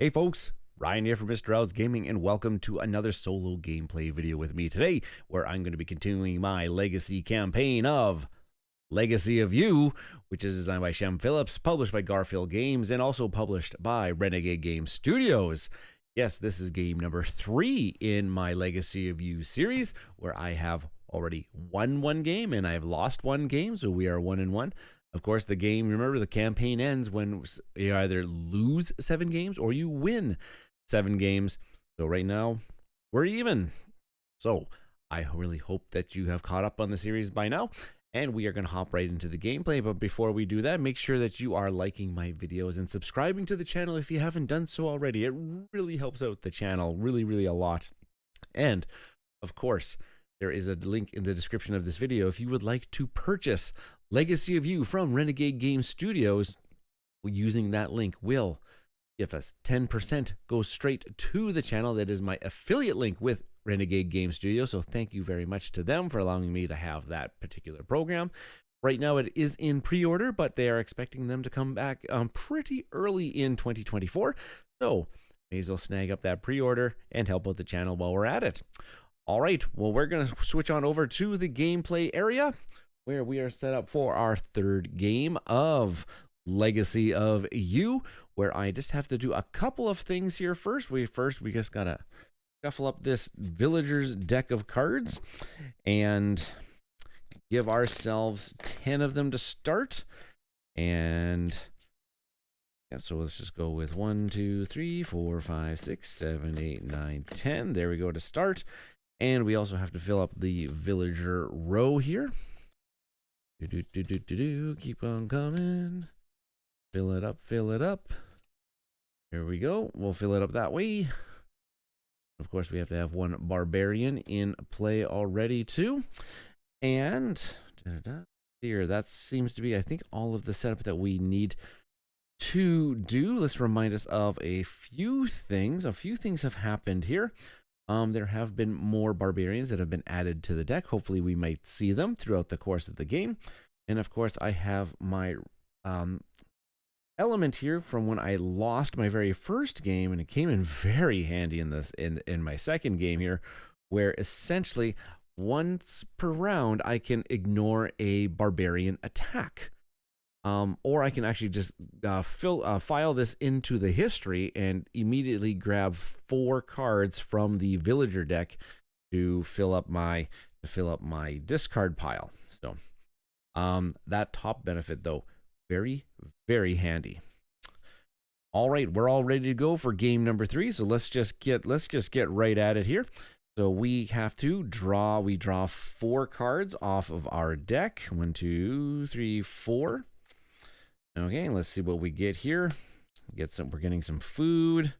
Hey folks, Ryan here from Mista Rau's Gaming, and welcome to another solo gameplay video with me today, where I'm going to be continuing my legacy campaign of Legacy of You, which is designed by Shem Phillips, published by Garphill Games, and also published by Renegade Game Studios. Yes, this is game number 3 in my Legacy of You series, where I have already won one game and I've lost one game, so we are 1-1. Of course, the game, remember, the campaign ends when you either lose 7 games or you win 7 games. So right now, we're even. So I really hope that you have caught up on the series by now, and we are going to hop right into the gameplay. But before we do that, make sure that you are liking my videos and subscribing to the channel if you haven't done so already. It really helps out the channel, really a lot. And of course, there is a link in the description of this video if you would like to purchase Legacy of You from Renegade Game Studios. Using that link will give us 10% goes straight to the channel. That is my affiliate link with Renegade Game Studios, so thank you very much to them for allowing me to have that particular program. Right now it is in pre-order, but they are expecting them to come back pretty early in 2024, so may as well snag up that pre-order and help out the channel while we're at it. All right, well, we're going to switch on over to the gameplay area, where we are set up for our third game of Legacy of You, where I just have to do a couple of things here first. We just gotta shuffle up this villager's deck of cards and give ourselves 10 of them to start. And yeah, so let's just go with 1, 2, 3, 4, 5, 6, 7, 8, 9, 10. There we go to start. And we also have to fill up the villager row here. Keep on coming. Fill it up, fill it up. There we go. We'll fill it up that way. Of course, we have to have one barbarian in play already too. And here, that seems to be, I think, all of the setup that we need to do. Let's remind us of a few things. A few things have happened here. There have been more barbarians that have been added to the deck. Hopefully we might see them throughout the course of the game. And of course, I have my element here from when I lost my very first game, and it came in very handy in this in my second game here, where essentially once per round I can ignore a barbarian attack. Or I can actually just file this into the history and immediately grab 4 cards from the villager deck to fill up my discard pile. So that top benefit, though, very handy. All right, we're all ready to go for game number 3. So let's just get right at it here. So we have to draw. We draw 4 cards off of our deck. 1, 2, 3, 4. Okay, let's see what we get here. We're getting some food.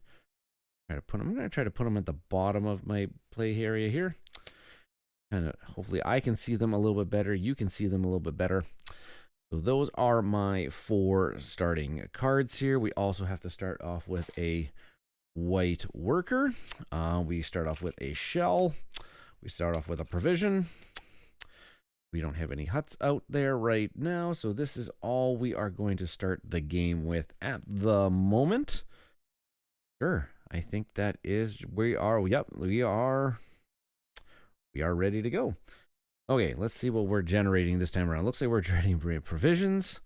I'm gonna try to put them at the bottom of my play area here. Hopefully I can see them a little bit better. You can see them a little bit better. So those are my 4 starting cards here. We also have to start off with a white worker. We start off with a shell. We start off with a provision. We don't have any huts out there right now, so this is all we are going to start the game with at the moment. Sure, I think that is we are ready to go. Okay, let's see what we're generating this time around. Looks like we're generating provisions,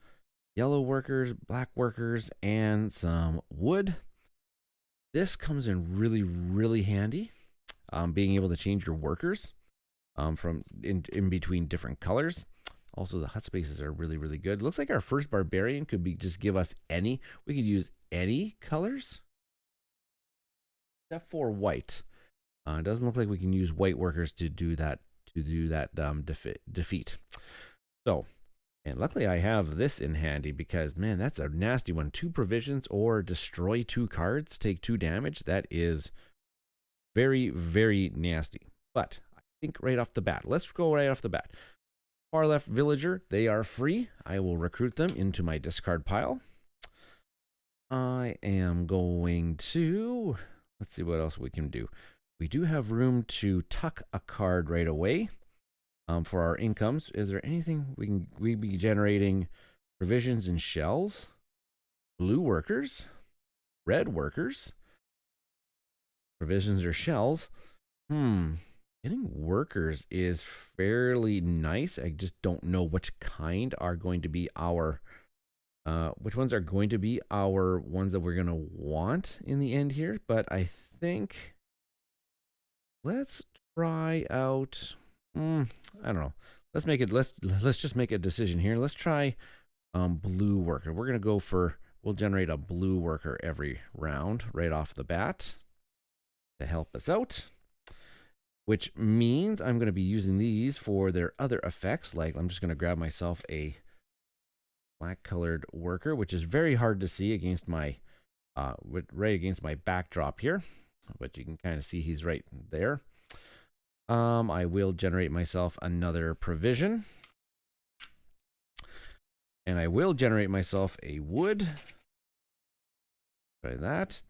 yellow workers, black workers, and some wood. This comes in really handy, being able to change your workers from in between different colors. Also, the hut spaces are really good. Looks like our first barbarian could be just give us any. We could use any colors except for white. It doesn't look like we can use white workers to do that defeat. So, and luckily I have this in handy because, man, that's a nasty one. 2 provisions or destroy 2 cards, take 2 damage. That is very nasty. But I think right off the bat, let's go right off the bat. Far left villager, they are free. I will recruit them into my discard pile. I am going to, let's see what else we can do. We do have room to tuck a card right away for our incomes. Is there anything we be generating? Provisions and shells, blue workers, red workers, provisions or shells. Getting workers is fairly nice. I just don't know which kind are going to be our which ones are going to be our ones that we're going to want in the end here. But I think let's try out, I don't know. Let's make it, let's just make a decision here. Let's try blue worker. We're going to go for, we'll generate a blue worker every round right off the bat to help us out. Which means I'm going to be using these for their other effects. Like I'm just going to grab myself a black colored worker, which is very hard to see against my, right against my backdrop here. But you can kind of see he's right there. I will generate myself another provision. And I will generate myself a wood. Try that.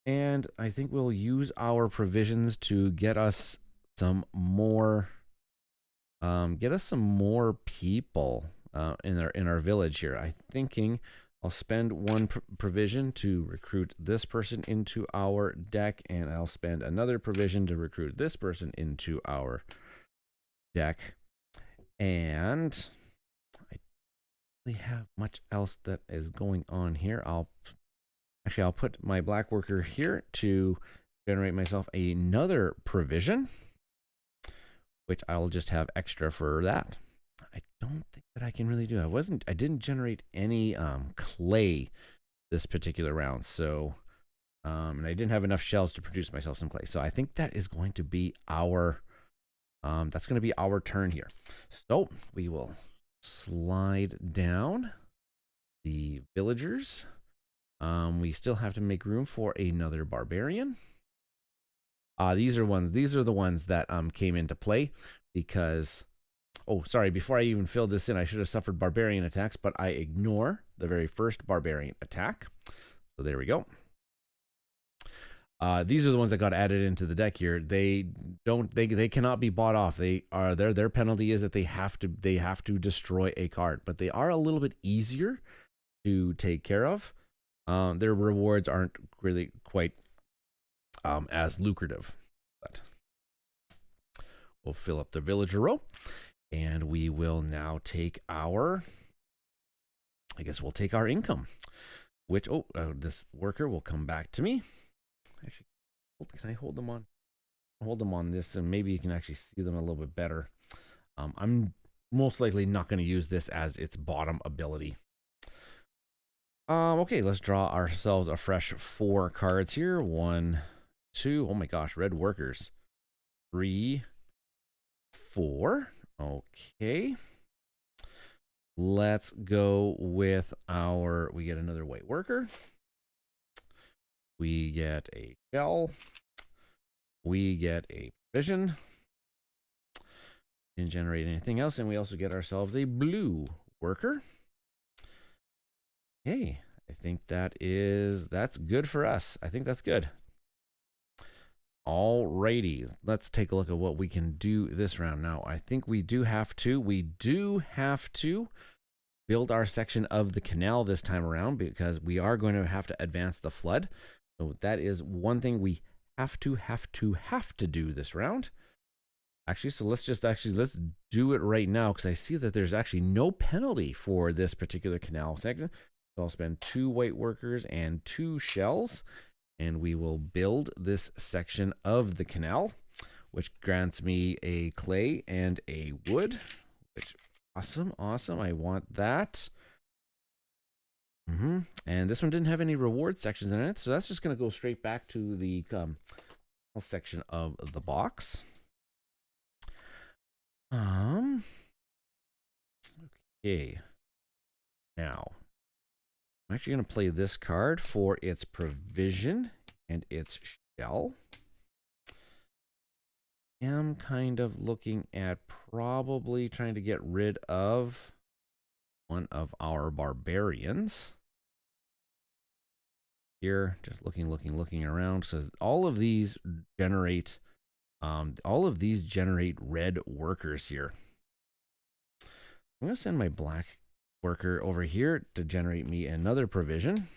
And I think we'll use our provisions to get us some more, people in our village here. I'm thinking I'll spend one provision to recruit this person into our deck, and I'll spend another provision to recruit this person into our deck. And I don't really have much else that is going on here. I'll put my black worker here to generate myself another provision, which I'll just have extra for that. I don't think that I can really do. I didn't generate any clay this particular round, so and I didn't have enough shells to produce myself some clay. So I think that is going to be our that's going to be our turn here. So we will slide down the villagers. We still have to make room for another barbarian. These are the ones that came into play because, oh, sorry, before I even filled this in, I should have suffered barbarian attacks, but I ignore the very first barbarian attack. So there we go. These are the ones that got added into the deck here. They cannot be bought off. Their penalty is that they have to destroy a card, but they are a little bit easier to take care of. Their rewards aren't really quite as lucrative, but we'll fill up the villager row, and we will now take our, I guess we'll take our income, which, this worker will come back to me. Actually, can I hold them on? Hold them on this, and maybe you can actually see them a little bit better. I'm most likely not going to use this as its bottom ability. Okay, let's draw ourselves a fresh 4 cards here. 1, 2, oh my gosh, red workers. 3, 4. Okay. Let's go with our, we get another white worker. We get a shell. We get a provision. Didn't generate anything else, and we also get ourselves a blue worker. Hey, I think that's good for us. I think that's good. Alrighty, let's take a look at what we can do this round. Now, I think we do have to build our section of the canal this time around because we are going to have to advance the flood. So that is one thing we have to do this round. Actually, so let's do it right now because I see that there's actually no penalty for this particular canal section. So I'll spend 2 white workers and 2 shells, and we will build this section of the canal, which grants me a clay and a wood, which awesome. I want that. And this one didn't have any reward sections in it, so that's just going to go straight back to the section of the box. Okay. Now, I'm actually going to play this card for its provision and its shell. I'm kind of looking at probably trying to get rid of one of our barbarians. Here, just looking around. So all of these generate red workers here. I'm going to send my black worker over here to generate me another provision.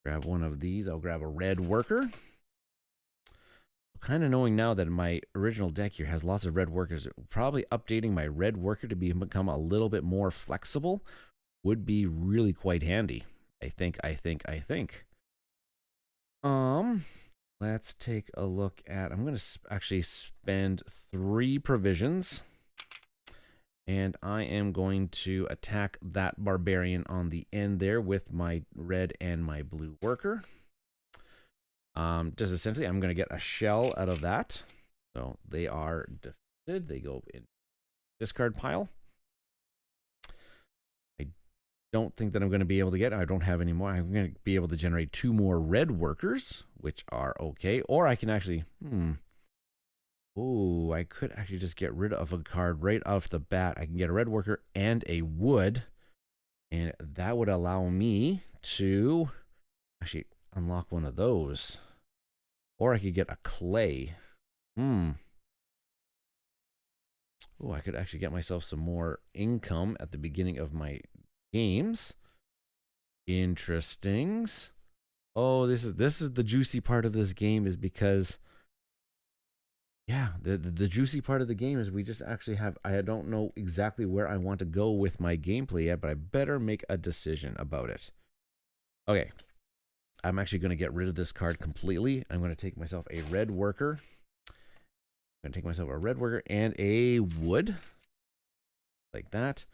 Grab one of these. I'll grab a red worker. kind of knowing now that my original deck here has lots of red workers, probably updating my red worker to become a little bit more flexible would be really quite handy. I think. Let's take a look at, I'm going to actually spend 3 provisions, and I am going to attack that barbarian on the end there with my red and my blue worker. Just essentially, I'm going to get a shell out of that. So they are defeated. They go in discard pile. I don't think that I'm going to be able to get, I don't have any more. I'm going to be able to generate 2 more red workers, which are okay. Or I can actually, oh, I could actually just get rid of a card right off the bat. I can get a red worker and a wood. And that would allow me to actually unlock one of those. Or I could get a clay. Oh, I could actually get myself some more income at the beginning of my games. Interesting. Oh, this is the juicy part of this game, is because, yeah, the juicy part of the game is we just actually have, I don't know exactly where I want to go with my gameplay yet, but I better make a decision about it. Okay. I'm actually going to get rid of this card completely. I'm going to take myself a red worker. I'm going to take myself a red worker and a wood. Like that.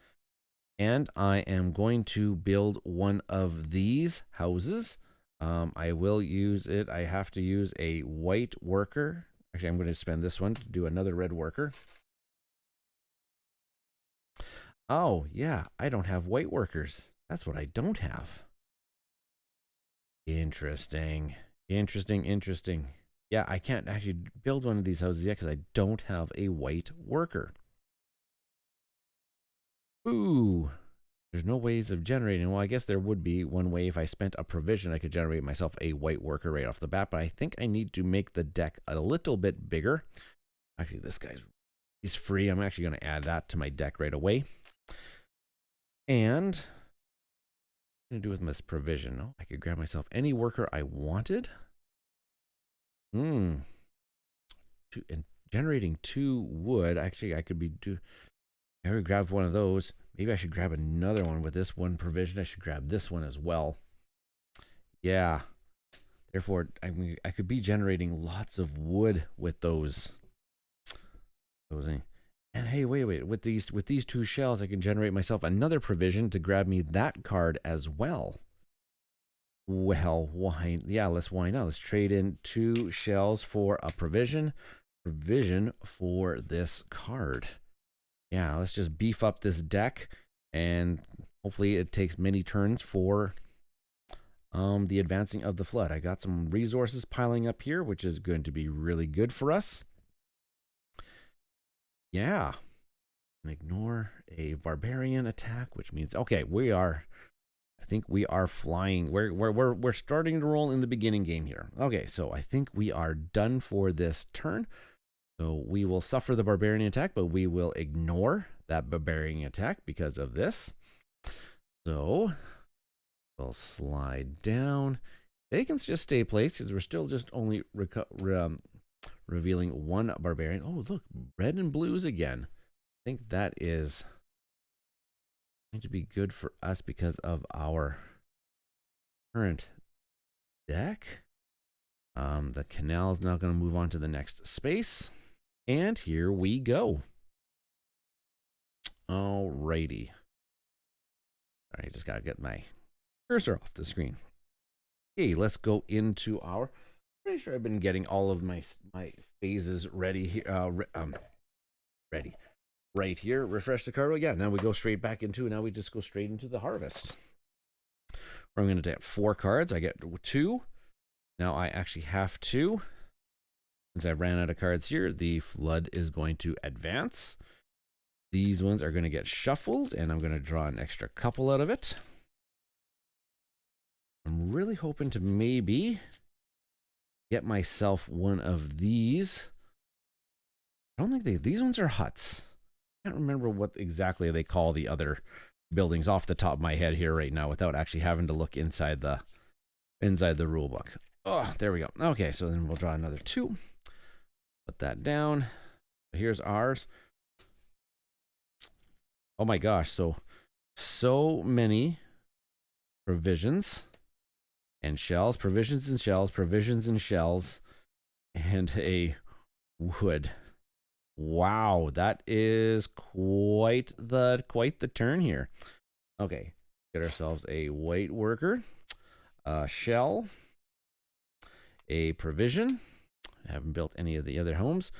And I am going to build one of these houses. I will use it. I have to use a white worker. Actually, I'm going to spend this one to do another red worker. Oh, yeah. I don't have white workers. That's what I don't have. Interesting. Yeah, I can't actually build one of these houses yet because I don't have a white worker. Ooh. There's no ways of generating. Well, I guess there would be one way. If I spent a provision, I could generate myself a white worker right off the bat. But I think I need to make the deck a little bit bigger. Actually, this he's free. I'm actually going to add that to my deck right away. And what am I going to do with this provision? Oh, I could grab myself any worker I wanted. And generating 2 wood. Actually, I could I already grabbed one of those. Maybe I should grab another one with this one provision. I should grab this one as well. Yeah. Therefore, I could be generating lots of wood with those. And hey, wait. With these 2 shells, I can generate myself another provision to grab me that card as well. Well, why? Yeah, why not? Let's trade in 2 shells for a provision for this card. Yeah, let's just beef up this deck, and hopefully it takes many turns for the advancing of the flood. I got some resources piling up here, which is going to be really good for us. Yeah. Ignore a barbarian attack, which means, okay, I think we are flying. We're starting to roll in the beginning game here. Okay, so I think we are done for this turn. So we will suffer the barbarian attack, but we will ignore that barbarian attack because of this. So we'll slide down. They can just stay placed because we're still just only revealing 1 barbarian. Oh, look, red and blues again. I think that is going to be good for us because of our current deck. The canal is now going to move on to the next space. And here we go. Alrighty. All right, just got to get my cursor off the screen. Okay, let's go into our... Pretty sure I've been getting all of my phases ready here. Ready. Right here. Refresh the card. Yeah, now we go straight back into it. Now we just go straight into the harvest. Where I'm going to take 4 cards. I get 2. Now I actually have 2. Since I ran out of cards here, the flood is going to advance. These ones are going to get shuffled, and I'm going to draw an extra couple out of it. I'm really hoping to maybe get myself one of these. I don't think these ones are huts. I can't remember what exactly they call the other buildings off the top of my head here right now without actually having to look inside the rule book. Oh, there we go. Okay, so then we'll draw another 2. Put that down. Here's ours. Oh my gosh, so many provisions and shells, provisions and shells, provisions and shells, and a wood. Wow, that is quite the turn here. Okay, get ourselves a white worker, a shell, a provision. I haven't built any of the other homes.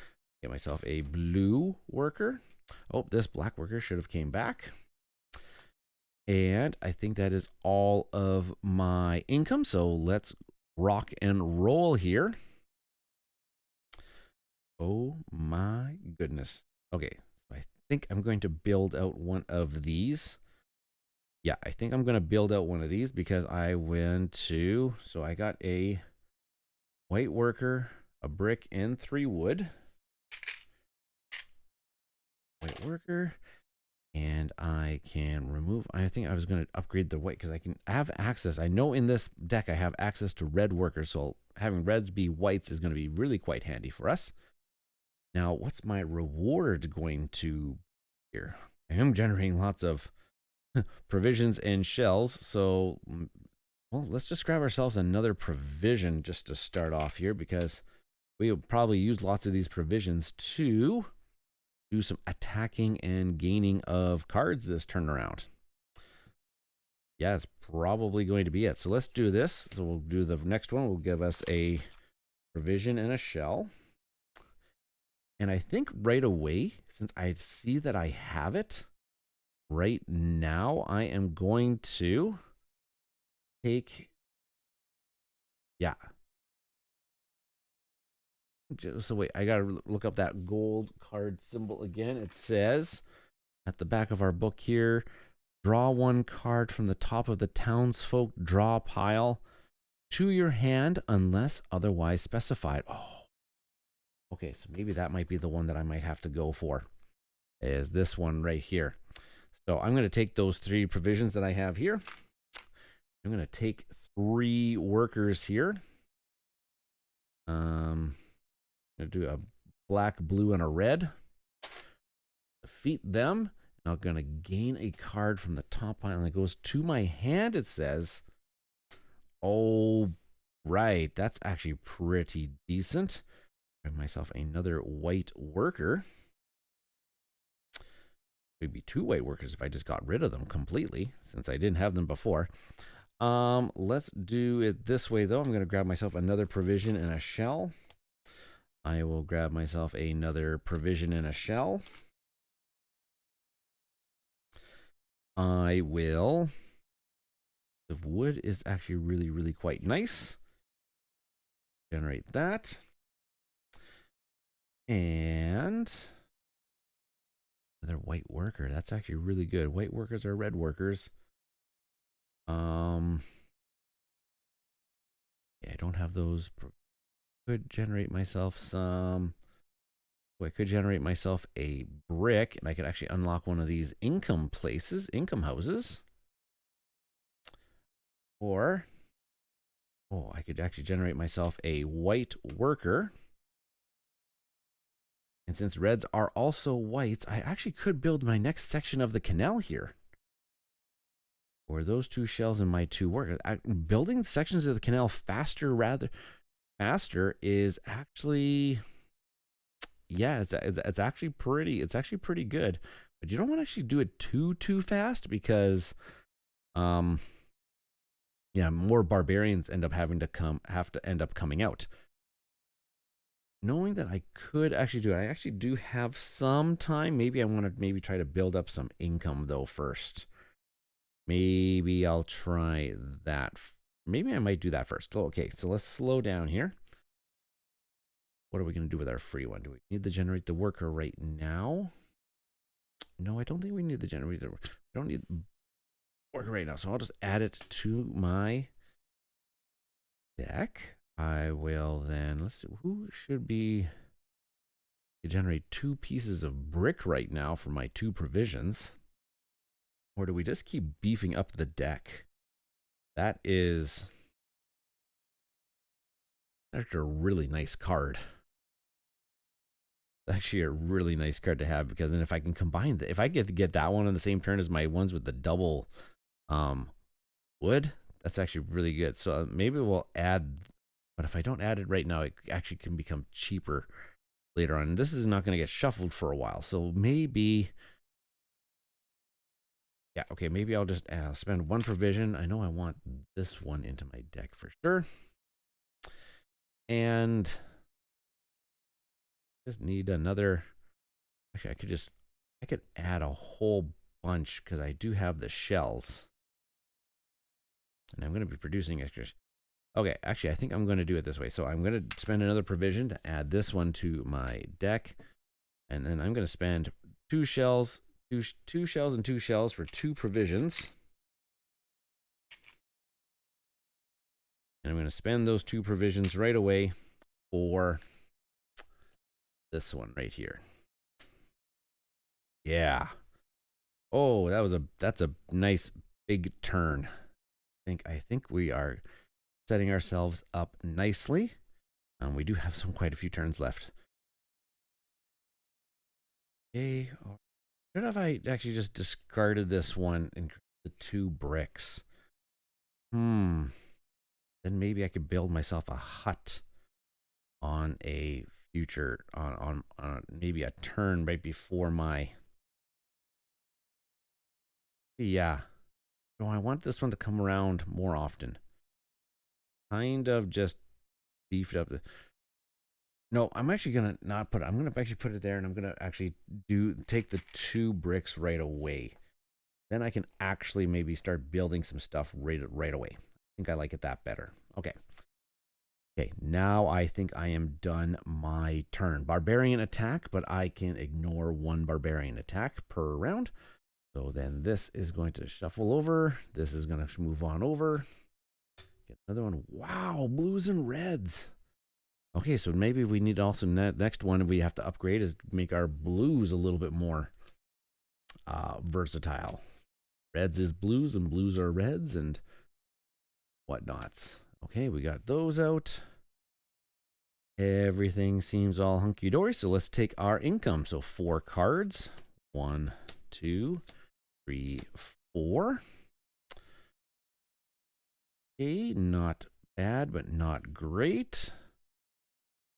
Get myself a blue worker. Oh, this black worker should have came back. And I think that is all of my income. So let's rock and roll here. Oh my goodness. Okay, so I think I'm going to build out one of these. Yeah, I think I'm going to build out one of these because I went to, so I got a white worker, a brick, and 3 wood. White worker. And I can remove, I think I was going to upgrade the white because I can have access. I know in this deck I have access to red workers, so having reds be whites is going to be really quite handy for us. Now, what's my reward going to be here? I am generating lots of provisions and shells, so, well, let's just grab ourselves another provision just to start off here because we'll probably use lots of these provisions to do some attacking and gaining of cards this turn around. Yeah, it's probably going to be it. So let's do this. So we'll do the next one. Will give us a provision and a shell. And I think right away, since I see that I have it, right now I am going to take, yeah. So wait, I gotta look up that gold card symbol again. It says at the back of our book here, draw 1 card from the top of the townsfolk draw pile to your hand unless otherwise specified. Oh, okay, so maybe that might be the one that I might have to go for, is this one right here. So I'm going to take those 3 provisions that I have here. I'm going to take 3 workers here. I'm going to do a black, blue, and a red. Defeat them. I'm going to gain a card from the top pile, and it goes to my hand, it says. Oh, right. That's actually pretty decent. Grab myself another white worker. It'd be 2 white workers if I just got rid of them completely, since I didn't have them before. Let's do it this way, though. I'm going to grab myself another provision and a shell. I will grab myself another provision and a shell. I will. The wood is actually really quite nice. Generate that. And another white worker. That's actually really good. White workers are red workers. Yeah, I don't have those. Could generate myself some. Oh, I could generate myself a brick, and I could actually unlock one of these income places, income houses. Or, oh, I could actually generate myself a white worker. And since reds are also whites, I actually could build my next section of the canal here. Or those 2 shells and my 2 workers. Building sections of the canal faster is actually, yeah, it's actually pretty good. But you don't want to actually do it too fast because yeah, more barbarians end up have to end up coming out. Knowing that I could actually do it, I actually do have some time. Maybe I want to try to build up some income though first. Maybe I'll try that. Maybe I might do that first. Okay, so let's slow down here. What are we going to do with our free one? Do we need to generate the worker right now? No, I don't think we need to generate the worker. I don't need worker right now, so I'll just add it to my deck. I will then, let's see, who should be, generate 2 pieces of brick right now for my 2 provisions. Or do we just keep beefing up the deck? That is, that's a really nice card. actually a really nice card to have, because then if I can combine if I get to get that one on the same turn as my ones with the double wood, that's actually really good. So maybe we'll add, but if I don't add it right now, it actually can become cheaper later on. This is not going to get shuffled for a while, so maybe, yeah, okay, maybe I'll just spend one provision. I know I want this one into my deck for sure, and just need another. Actually, I could add a whole bunch because I do have the shells, and I'm going to be producing extras. Okay, actually, I think I'm going to do it this way. So I'm going to spend another provision to add this one to my deck, and then I'm going to spend two shells and two shells for 2 provisions. And I'm going to spend those 2 provisions right away for this one right here. Yeah. Oh, that's a nice big turn. I think we are setting ourselves up nicely. We do have quite a few turns left. Okay. Should have I actually just discarded this one and the 2 bricks? Then maybe I could build myself a hut on a future, on maybe a turn right before my. Yeah. No, I want this one to come around more often. Kind of just beefed up. No, I'm actually gonna not put it. I'm gonna actually put it there, and I'm gonna actually take the 2 bricks right away. Then I can actually maybe start building some stuff right away. I think I like it that better. Okay. Okay, now I think I am done my turn. Barbarian attack, but I can ignore 1 barbarian attack per round. So then this is going to shuffle over. This is going to move on over. Get another one. Wow, blues and reds. Okay, so maybe we need also next one we have to upgrade is make our blues a little bit more versatile. Reds is blues and blues are reds and whatnots. Okay, we got those out. Everything seems all hunky-dory, so let's take our income. So 4 cards. 1, 2, 3, 4. Okay, not bad, but not great.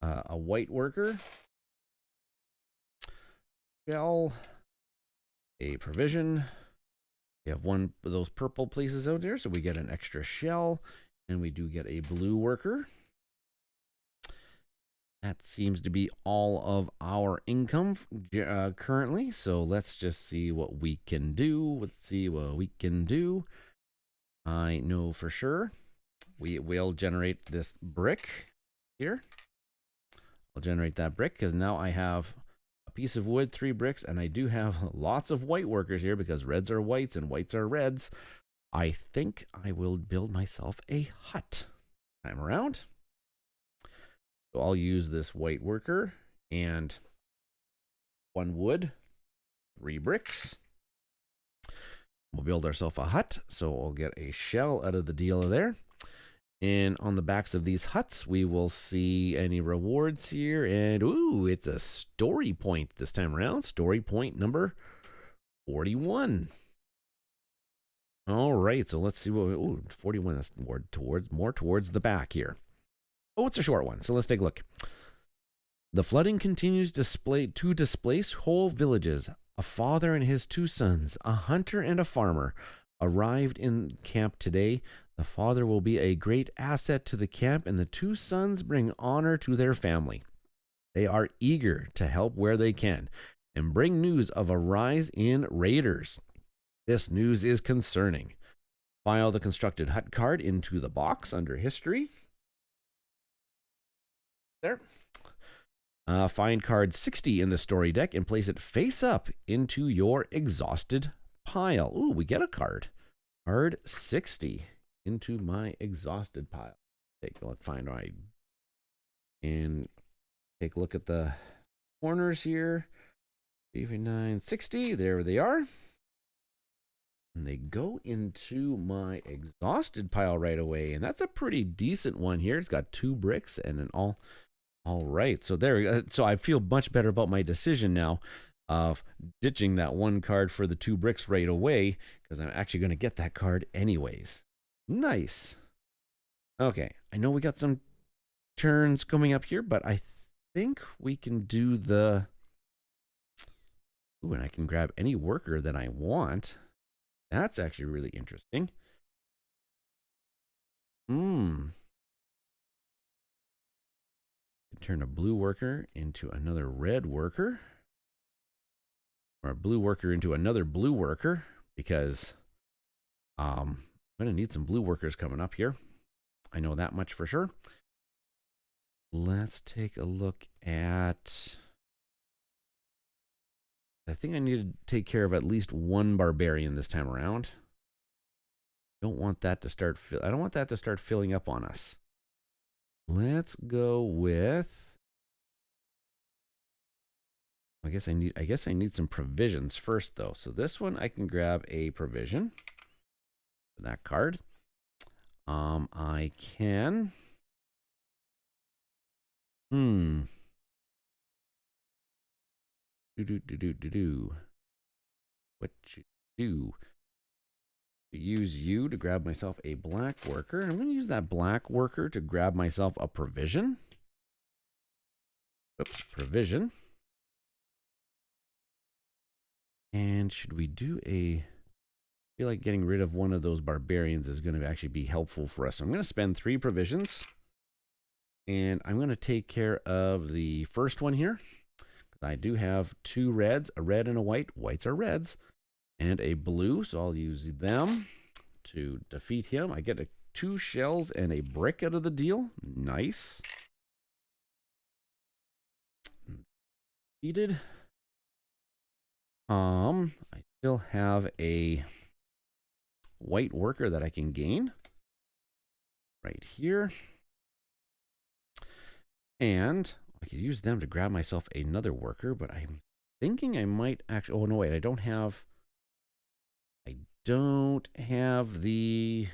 A white worker. Shell. A provision. We have 1 of those purple places out there, so we get an extra shell. And we do get a blue worker. That seems to be all of our income currently. So let's just see what we can do. Let's see what we can do. I know for sure we will generate this brick here. I'll generate that brick because now I have a piece of wood, 3 bricks, and I do have lots of white workers here because reds are whites and whites are reds. I think I will build myself a hut time around. So I'll use this white worker and 1 wood, 3 bricks. We'll build ourselves a hut. So we'll get a shell out of the deal there. And on the backs of these huts, we will see any rewards here. And ooh, it's a story point this time around. Story point number 41. All right, so let's see what. Ooh, 41. That's more towards the back here. Oh, it's a short one, so let's take a look. The flooding continues to displace whole villages. A father and his 2 sons, a hunter and a farmer, arrived in camp today. The father will be a great asset to the camp, and the 2 sons bring honor to their family. They are eager to help where they can and bring news of a rise in raiders. This news is concerning. File the constructed hut card into the box under history. There. Find card 60 in the story deck and place it face up into your exhausted pile. Ooh, we get a card. Card 60 into my exhausted pile. Take a look, find right. And take a look at the corners here. 59, 60. There they are. And they go into my exhausted pile right away. And that's a pretty decent one here. It's got 2 bricks and an all All right, so there. So I feel much better about my decision now of ditching that one card for the 2 bricks right away because I'm actually going to get that card anyways. Nice. Okay, I know we got some turns coming up here, but I think we can do the... Ooh, and I can grab any worker that I want. That's actually really interesting. Turn a blue worker into another red worker. Or a blue worker into another blue worker. Because I'm going to need some blue workers coming up here. I know that much for sure. Let's take a look at... I think I need to take care of at least one barbarian this time around. Don't want that to start I don't want that to start filling up on us. Let's go with... I guess I need some provisions first though. So this one I can grab a provision for that card. I can what you do? Use you to grab myself a black worker. I'm going to use that black worker to grab myself a provision. Oops, provision. And should we do a... I feel like getting rid of one of those barbarians is going to actually be helpful for us. So I'm going to spend 3 provisions. And I'm going to take care of the first one here. I do have 2 reds, a red and a white. Whites are reds. And a blue, so I'll use them to defeat him. I get 2 shells and a brick out of the deal. Nice. Defeated. I still have a white worker that I can gain right here. And I could use them to grab myself another worker, but I'm thinking I might actually... Oh, no, wait, I don't have the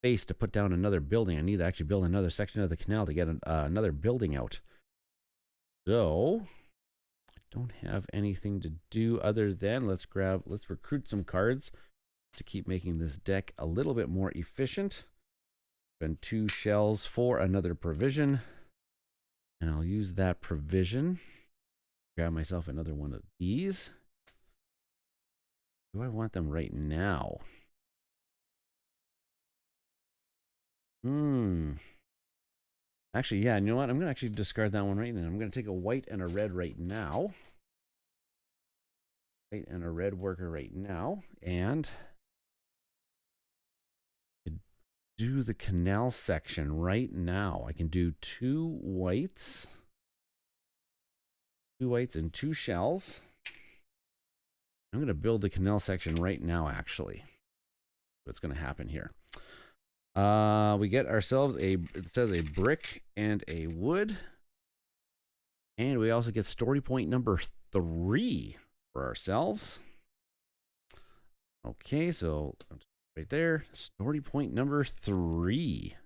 space to put down another building. I need to actually build another section of the canal to get another building out. So I don't have anything to do other than let's recruit some cards to keep making this deck a little bit more efficient. Spend 2 shells for another provision, and I'll use that provision. Grab myself another one of these. Do I want them right now? Actually, yeah, you know what? I'm going to actually discard that one right now. I'm going to take a white and a red right now. White and a red worker right now. And do the canal section right now. I can do 2 whites. 2 whites and 2 shells. I'm going to build the canal section right now, actually. What's going to happen here? We get ourselves it says a brick and a wood. And we also get story point number 3 for ourselves. Okay, so right there, story point number 3.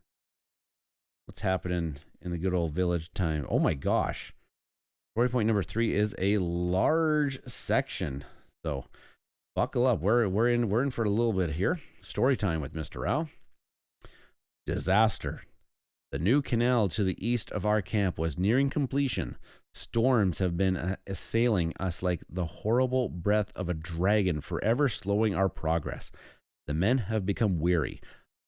What's happening in the good old village time? Oh my gosh. Story point number 3 is a large section. So buckle up. We're in for a little bit here. Story time with Mista Rau. Disaster. The new canal to the east of our camp was nearing completion. Storms have been assailing us like the horrible breath of a dragon, forever slowing our progress. The men have become weary.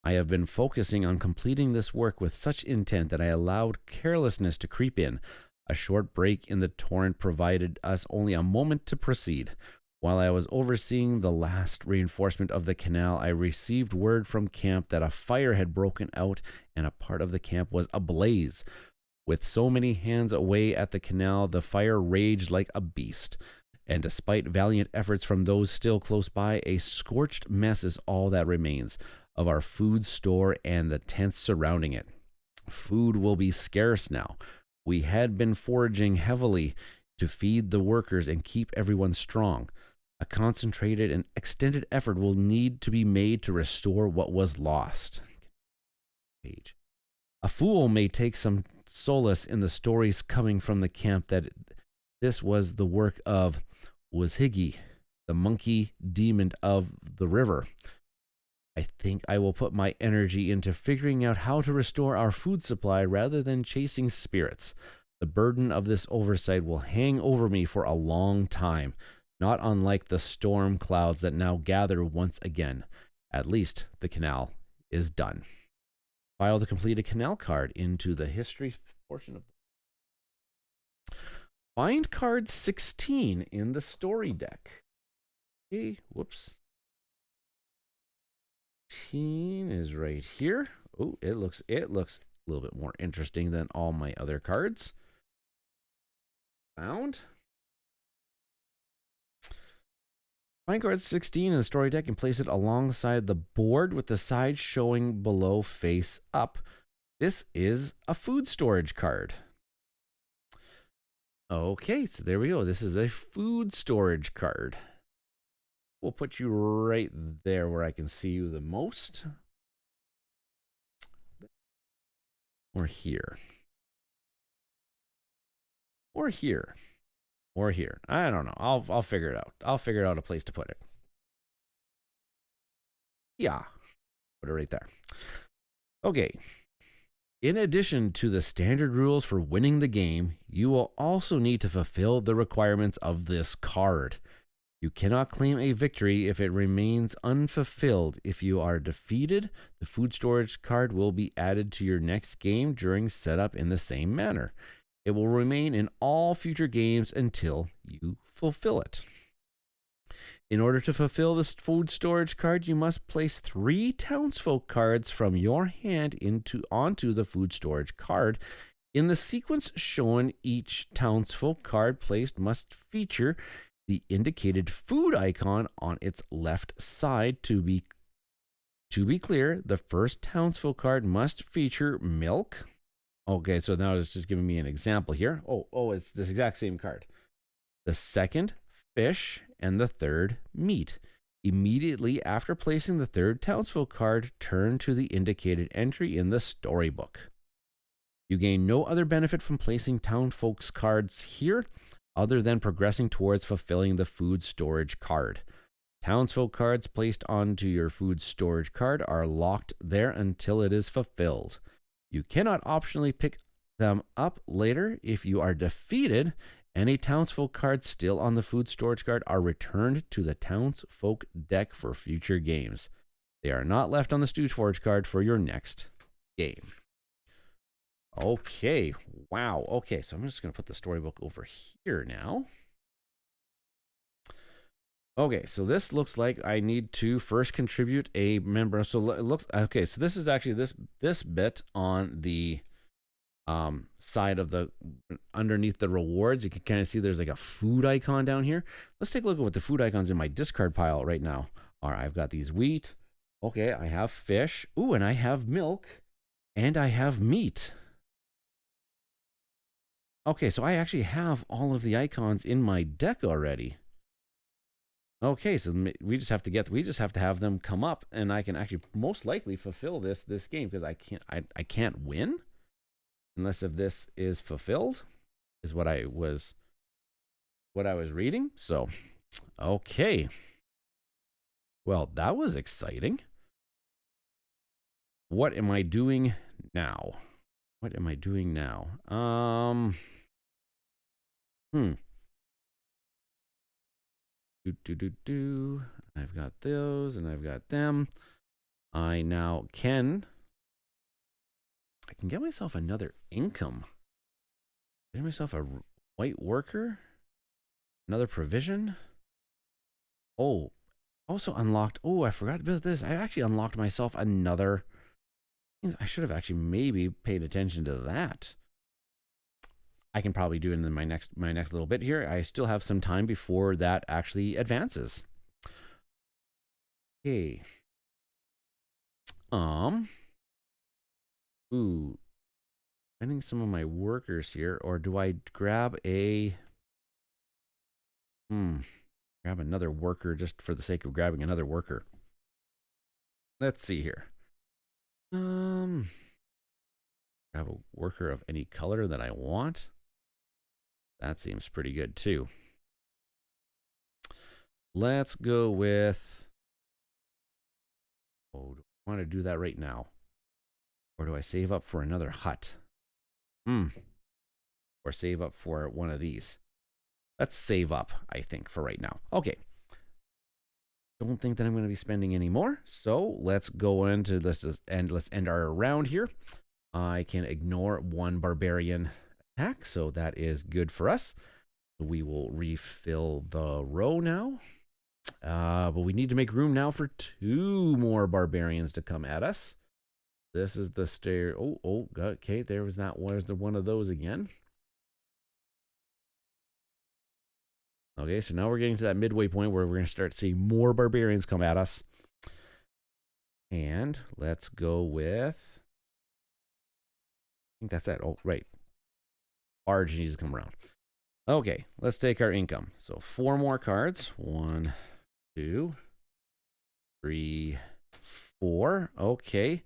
I have been focusing on completing this work with such intent that I allowed carelessness to creep in. A short break in the torrent provided us only a moment to proceed. While I was overseeing the last reinforcement of the canal, I received word from camp that a fire had broken out and a part of the camp was ablaze. With so many hands away at the canal, the fire raged like a beast. And despite valiant efforts from those still close by, a scorched mess is all that remains of our food store and the tents surrounding it. Food will be scarce now. We had been foraging heavily to feed the workers and keep everyone strong. A concentrated and extended effort will need to be made to restore what was lost. page. A fool may take some solace in the stories coming from the camp that this was the work of Wazhigi, the monkey demon of the river. I think I will put my energy into figuring out how to restore our food supply rather than chasing spirits. The burden of this oversight will hang over me for a long time, not unlike the storm clouds that now gather once again. At least the canal is done. File the completed canal card into the history portion of the... Find card 16 in the story deck. Okay, whoops. 16 is right here. Oh, it looks a little bit more interesting than all my other cards. Found. Find card 16 in the story deck and place it alongside the board with the side showing below face up. This is a food storage card. Okay, so there we go. This is a food storage card. We'll put you right there where I can see you the most. Or here. Or here. Or here. I don't know. I'll figure it out. I'll figure out a place to put it. Yeah. Put it right there. Okay. In addition to the standard rules for winning the game, you will also need to fulfill the requirements of this card. You cannot claim a victory if it remains unfulfilled. If you are defeated, the food storage card will be added to your next game during setup in the same manner. It will remain in all future games until you fulfill it. In order to fulfill this food storage card, you must place 3 townsfolk cards from your hand onto the food storage card. In the sequence shown, each townsfolk card placed must feature the indicated food icon on its left side. To be clear, the first townsfolk card must feature milk. Okay, so now it's just giving me an example here. Oh, it's this exact same card. The second, fish, and the third, meat. Immediately after placing the third townsfolk card, turn to the indicated entry in the storybook. You gain no other benefit from placing townsfolk's cards here other than progressing towards fulfilling the food storage card. Townsfolk cards placed onto your food storage card are locked there until it is fulfilled. You cannot optionally pick them up later. If you are defeated, any townsfolk cards still on the food storage card are returned to the townsfolk deck for future games. They are not left on the food storage card for your next game. Okay, wow. Okay, so I'm just going to put the storybook over here now. Okay, so this looks like I need to first contribute a member. So it looks okay. So this is actually this bit on the side of the underneath the rewards. You can kind of see there's like a food icon down here. Let's take a look at what the food icons in my discard pile right now are. I've got these wheat. Okay, I have fish. Ooh, and I have milk, and I have meat. Okay, so I actually have all of the icons in my deck already. Okay, so we just have to have them come up, and I can actually most likely fulfill this game because I can't win unless if this is fulfilled, is what I was reading. So, okay. Well, that was exciting. What am I doing now? What am I doing now? I've got those and I've got them. I can get myself another income. Get myself a white worker. Another provision. Oh, also unlocked. Oh, I forgot about this. I actually unlocked myself another. I should have actually maybe paid attention to that. I can probably do it in my next little bit here. I still have some time before that actually advances. Okay. Ooh. Finding some of my workers here, or do I grab a grab another worker just for the sake of grabbing another worker? Let's see here. Grab a worker of any color that I want. That seems pretty good too. Let's go with... Oh, do I want to do that right now? Or do I save up for another hut? Or save up for one of these. Let's save up, I think, for right now. Okay. Don't think that I'm going to be spending any more. So let's go into this and let's end our round here. I can ignore one barbarian attack, so that is good for us. We will refill the row now. But we need to make room now for 2 more barbarians to come at us. This is the stair. Oh, okay. There was that. Where's the one of those again? Okay, so now we're getting to that midway point where we're going to start seeing more barbarians come at us. And let's go with... I think that's that. Oh, right. Barge needs to come around. Okay, let's take our income. So 4 more cards. 1, 2, 3, 4. Okay.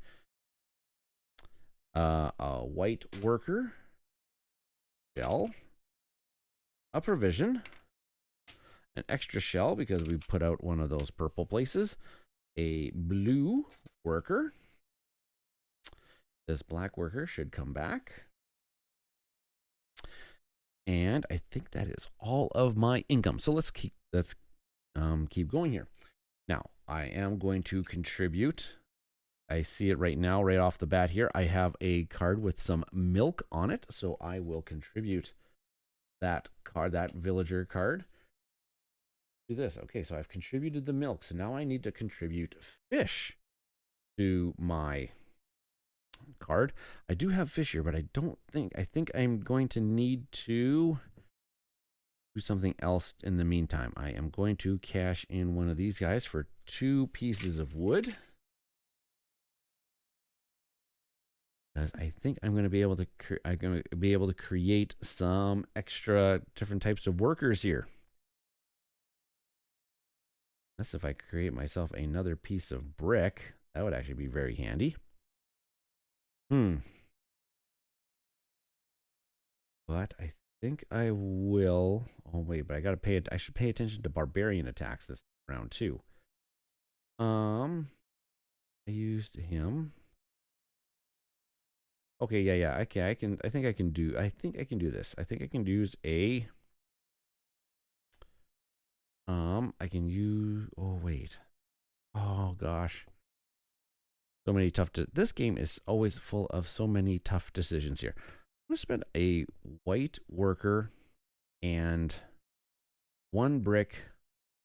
A white worker. Shell. A provision. An extra shell because we put out one of those purple places. A blue worker. This black worker should come back. And I think that is all of my income. So let's keep going here. Now, I am going to contribute. I see it right now, right off the bat here. I have a card with some milk on it. So I will contribute that card, that villager card. Do this. Okay, so I've contributed the milk. So now I need to contribute fish to my card. I do have fish here, but I think I'm going to need to do something else in the meantime. I am going to cash in one of these guys for 2 pieces of wood. Because I think I'm going to be able to create some extra different types of workers here. That's if I create myself another piece of brick. That would actually be very handy. But I think I will... Oh, wait, but I should pay attention to barbarian attacks this round, too. I used him. Okay, yeah. Okay, I think I can do this. I think I can use a... I can use... Oh, wait. Oh, gosh. So many tough... This game is always full of so many tough decisions here. I'm going to spend a white worker and 1 brick,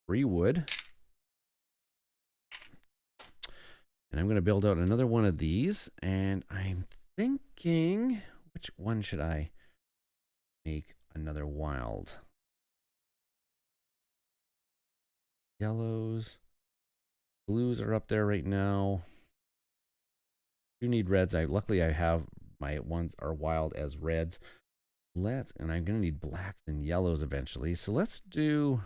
3 wood. And I'm going to build out another one of these. And I'm thinking... Which one should I make another wild? Yellows. Blues are up there right now. You need reds. Luckily I have my ones are wild as reds. And I'm gonna need blacks and yellows eventually. So let's do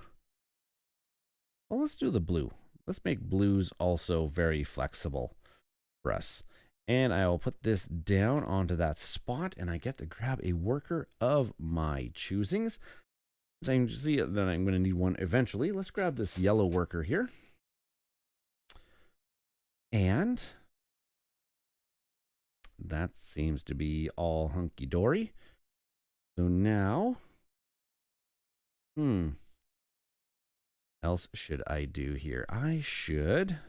the blue. Let's make blues also very flexible for us. And I will put this down onto that spot, and I get to grab a worker of my choosings. So I can see that I'm going to need one eventually. Let's grab this yellow worker here. And that seems to be all hunky-dory. So now, else should I do here? I should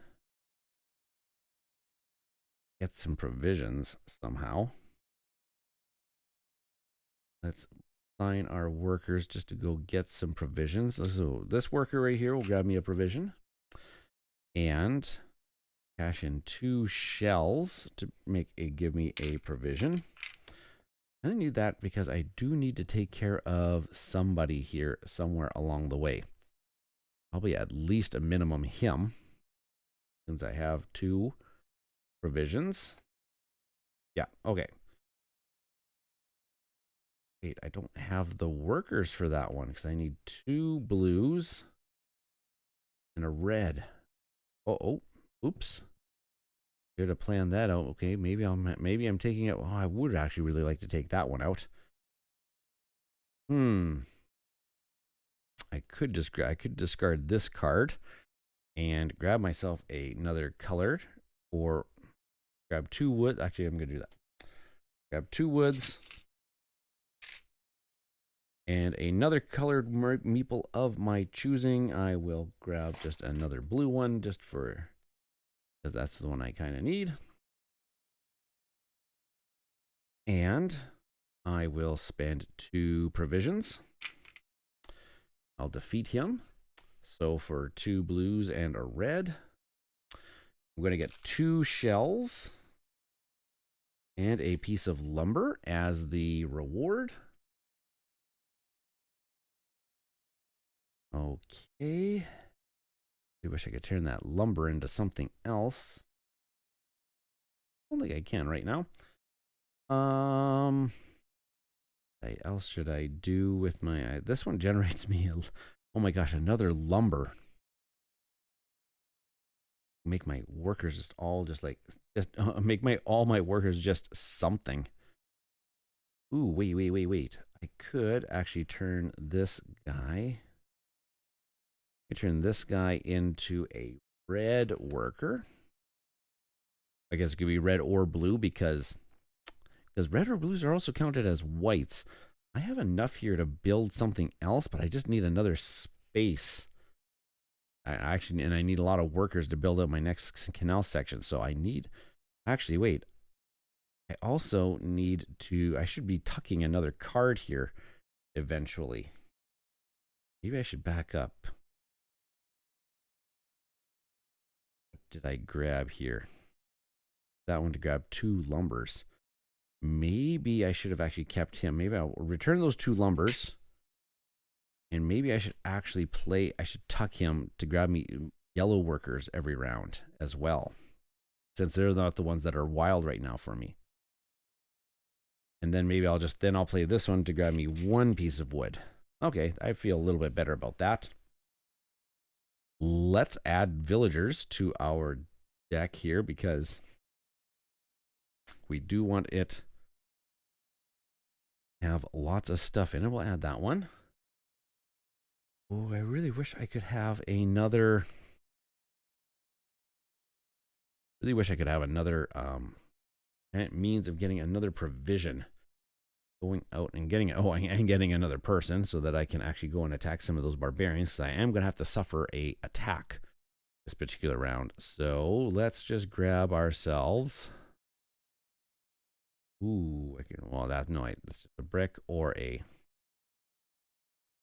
get some provisions somehow. Let's assign our workers just to go get some provisions. So this worker right here will grab me a provision and cash in 2 shells to give me a provision. I need that because I do need to take care of somebody here somewhere along the way. Probably at least a minimum him, since I have 2 provisions. Yeah, okay. Wait, I don't have the workers for that one because I need 2 blues and a red. Oh, oops. Here to plan that out. Okay, maybe I'm taking it. Oh, I would actually really like to take that one out. I could discard this card and grab myself another colored, or grab 2 wood. Actually, I'm gonna do that. Grab 2 woods and another colored meeple of my choosing. I will grab just another blue one just for, because that's the one I kind of need. And I will spend 2 provisions. I'll defeat him. So for 2 blues and a red, I'm going to get 2 shells and a piece of lumber as the reward. Okay. I wish I could turn that lumber into something else. I don't think I can right now. What else should I do with my... this one generates me... oh my gosh, another lumber. Make my workers just all make all my workers just something. Ooh, wait. I could actually turn this guy... I turn this guy into a red worker. I guess it could be red or blue because red or blues are also counted as whites. I have enough here to build something else, but I just need another space. I need a lot of workers to build up my next canal section. So I need, actually, wait. I also need to, I should be tucking another card here eventually. Maybe I should back up. What did I grab here? That one to grab 2 lumbers. Maybe I should have actually kept him. Maybe I'll return those 2 lumbers. And maybe I should actually I should tuck him to grab me yellow workers every round as well, since they're not the ones that are wild right now for me. And then maybe I'll play this one to grab me 1 piece of wood. Okay, I feel a little bit better about that. Let's add villagers to our deck here because we do want it to have lots of stuff in it. We'll add that one. Oh, I really wish I could have another. Really wish I could have another means of getting another provision. Going out and getting and getting another person so that I can actually go and attack some of those barbarians. So I am going to have to suffer a attack this particular round. So let's just grab ourselves. Ooh, it's just a brick or a.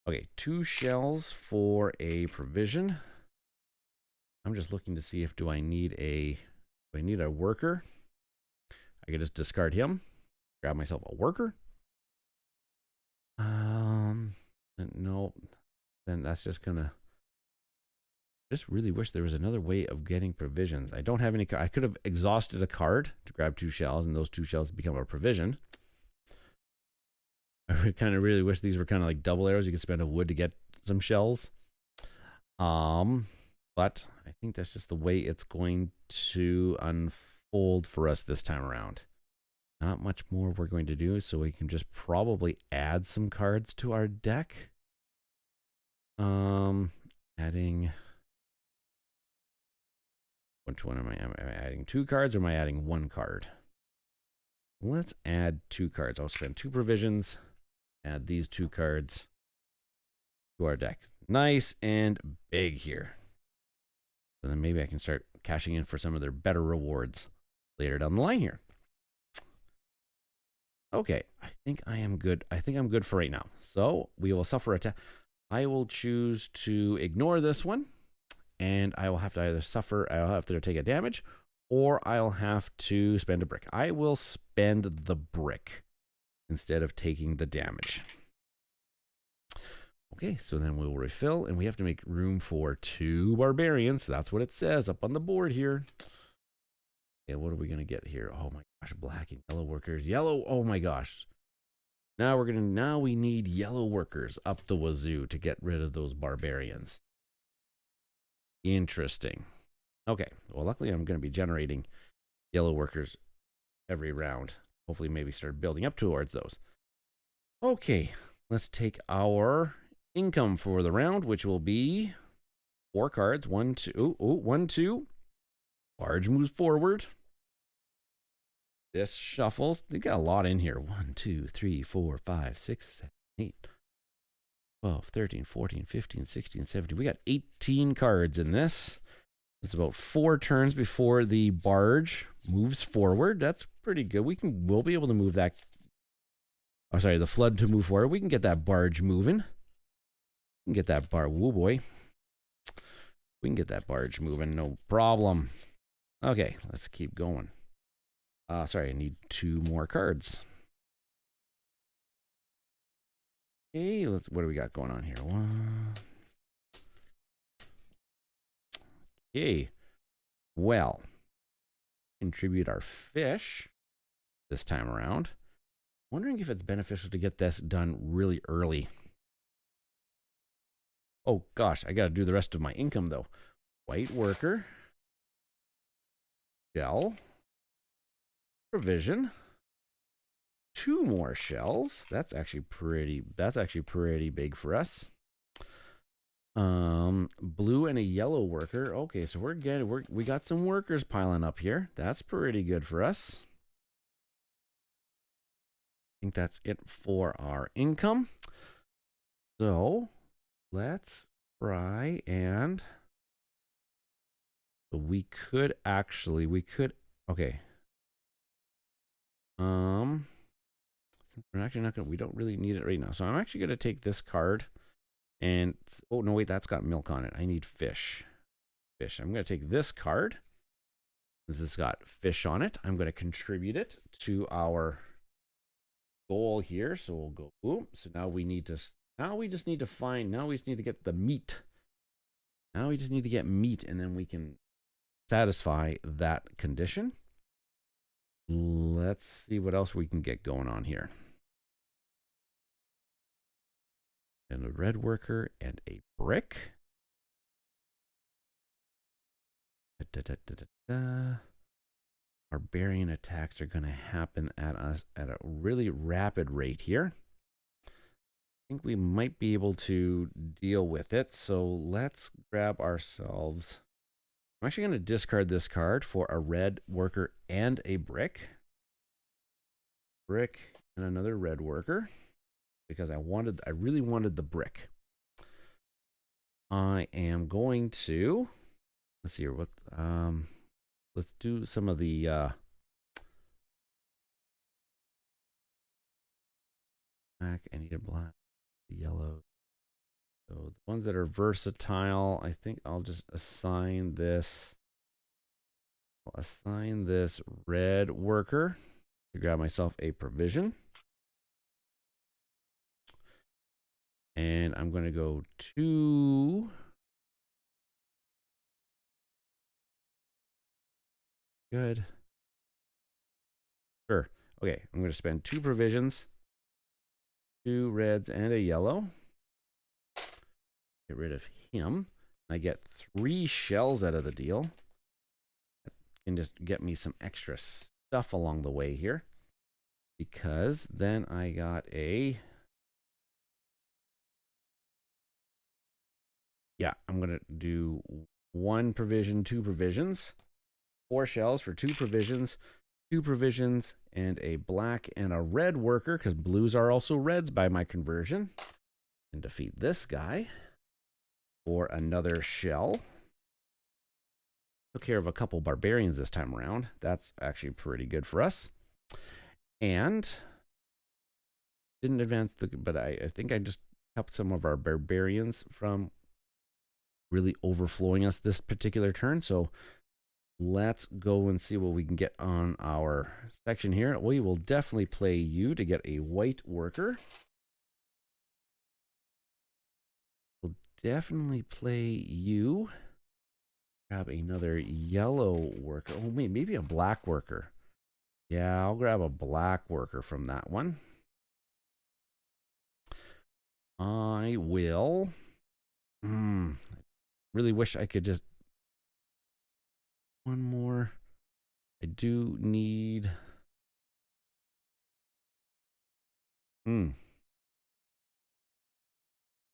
Okay, 2 shells for a provision. I'm just looking to see if do I need a worker. I could just discard him, grab myself a worker. No, then that's just gonna. Just really wish there was another way of getting provisions. I don't have any. I could have exhausted a card to grab 2 shells, and those 2 shells become a provision. I kind of really wish these were kind of like double arrows. You could spend a wood to get some shells. But I think that's just the way it's going to unfold for us this time around. Not much more we're going to do, so we can just probably add some cards to our deck. Adding. Which one am I? Am I adding 2 cards or am I adding 1 card? Let's add 2 cards. I'll spend 2 provisions. Add these 2 cards to our deck. Nice and big here. So then maybe I can start cashing in for some of their better rewards later down the line here. Okay, I think I am good. I think I'm good for right now. So we will suffer attack. I will choose to ignore this one, and I will have to either suffer, I'll have to take a damage, or I'll have to spend a brick. I will spend the brick instead of taking the damage. Okay, so then we'll refill, and we have to make room for 2 barbarians. That's what it says up on the board here. Okay, what are we gonna get here? Oh my gosh, black and yellow workers. Yellow, oh my gosh. Now we need yellow workers up the wazoo to get rid of those barbarians. Interesting. Okay, well luckily I'm gonna be generating yellow workers every round. Hopefully maybe start building up towards those. Okay, let's take our income for the round, which will be 4 cards. 1, 2. Oh, 1, 2. Barge moves forward. This shuffles. They got a lot in here. 1, 2, 3, 4, 5, 6, 7, 8, 12, 13, 14, 15, 16, 17. We got 18 cards in this. It's about 4 turns before the barge moves forward. That's pretty good. We'll be able to move that. Oh, sorry, the flood to move forward. We can get that barge moving. We can get that woo boy. We can get that barge moving, no problem. Okay, let's keep going. Sorry, I need 2 more cards. Okay, what do we got going on here? 1. Okay, well, contribute our fish this time around. Wondering if it's beneficial to get this done really early. Oh gosh, I got to do the rest of my income though. White worker, shell, provision, 2 more shells. That's actually pretty big for us. Blue and a yellow worker. Okay, so we got some workers piling up here. That's pretty good for us. I think that's it for our income. So let's try and we could okay. Since we're actually not gonna, we don't really need it right now. So I'm actually gonna take this card and, oh no, wait, that's got milk on it. I need fish. I'm gonna take this card. This has got fish on it. I'm gonna contribute it to our goal here. So we'll go boom. So now we just need to get the meat. Now we just need to get meat, and then we can satisfy that condition. Let's see what else we can get going on here. And a red worker and a brick. Barbarian attacks are going to happen at us at a really rapid rate here. I think we might be able to deal with it. So let's grab ourselves. I'm actually going to discard this card for a red worker and a brick. Brick and another red worker, because I really wanted the brick. I am going to, let's see here, let's do some of the black. I need a black, yellow. So the ones that are versatile, I think I'll just assign this. I'll assign this red worker to grab myself a provision. And I'm going to go to good. Sure. Okay, I'm going to spend 2 provisions, 2 reds and a yellow. Get rid of him. I get 3 shells out of the deal. That can just get me some extra stuff along the way here, because then I got a, yeah, I'm gonna do 1 provision, 2 provisions, 4 shells for 2 provisions, 2 provisions, and a black and a red worker, because blues are also reds by my conversion, and defeat this guy for another shell. Took care of a couple barbarians this time around. That's actually pretty good for us. And didn't advance but I think I just kept some of our barbarians from really overflowing us this particular turn. So let's go and see what we can get on our section here. We will definitely play you to get a white worker. We'll definitely play you. Grab another yellow worker. Oh, maybe a black worker. Yeah, I'll grab a black worker from that one. I will. Really wish I could just one more. I do need...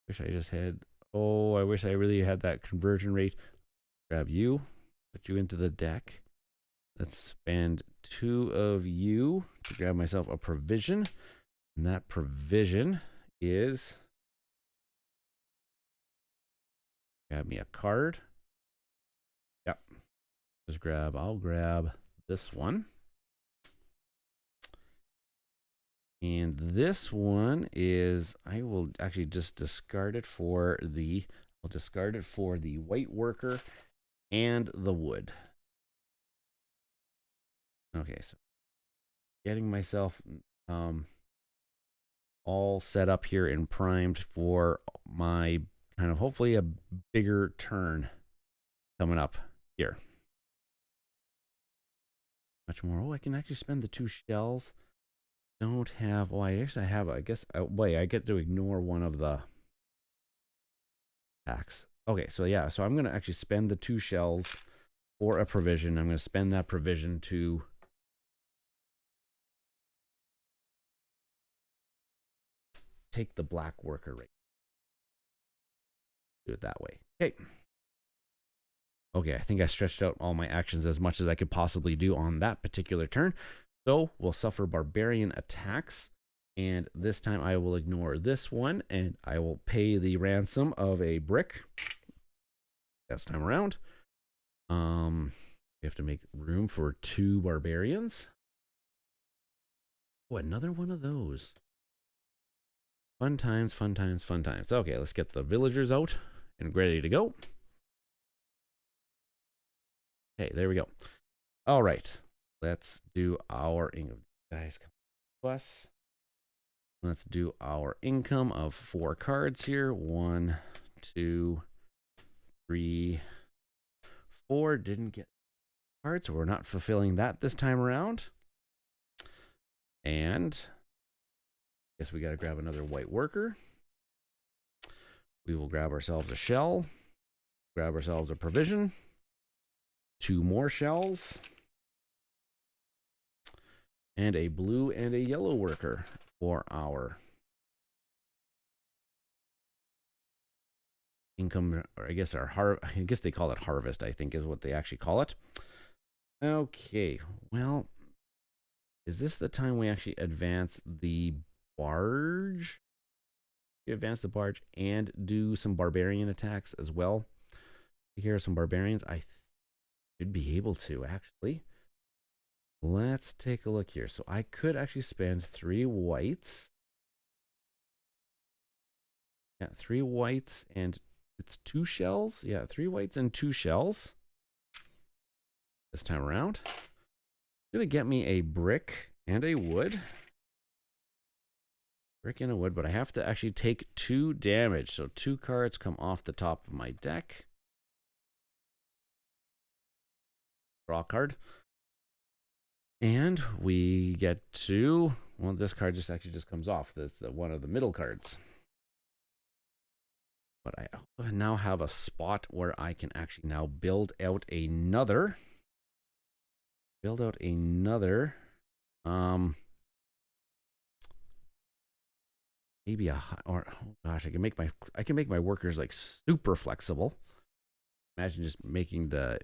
Wish I just had... Oh, I wish I really had that conversion rate. Grab you. Put you into the deck. Let's spend 2 of you to grab myself a provision. And that provision is... Grab me a card. Yep. I'll grab this one. And this one is, I will actually just discard it for the, I'll discard it for the white worker and the wood. Okay, so getting myself all set up here and primed for my kind of hopefully a bigger turn coming up here. Much more. Oh, I can actually spend the 2 shells. Don't have, oh, I actually have, I guess, wait, I get to ignore one of the attacks. Okay, so yeah, so I'm going to actually spend the 2 shells for a provision. I'm going to spend that provision to take the black worker rate. Do it that way. Okay. Okay, I think I stretched out all my actions as much as I could possibly do on that particular turn. So we'll suffer barbarian attacks. And this time I will ignore this one and I will pay the ransom of a brick. This time around. We have to make room for 2 barbarians. Oh, another one of those. Fun times, fun times, fun times. Okay, let's get the villagers out and ready to go. Okay, there we go. All right, let's do our income. Guys, come to us. Let's do our income of 4 cards here. 1, 2, 3, 4. Didn't get cards, so we're not fulfilling that this time around. And I guess we got to grab another white worker. We will grab ourselves a shell. Grab ourselves a provision. 2 more shells. And a blue and a yellow worker for our income, or I guess I guess they call it harvest, I think is what they actually call it. Okay, well, is this the time we actually advance the barge? We advance the barge and do some barbarian attacks as well. Here are some barbarians. I should be able to, actually. Let's take a look here. So I could actually spend 3 whites. Yeah, 3 whites and it's 2 shells. Yeah, 3 whites and 2 shells. This time around. It's gonna get me a brick and a wood. Brick and a wood, but I have to actually take 2 damage. So 2 cards come off the top of my deck. Draw a card. And we get to, well, this card just actually just comes off. This is one of the middle cards. But I now have a spot where I can actually now build out another. Maybe oh gosh, I can make my workers like super flexible. Imagine just making the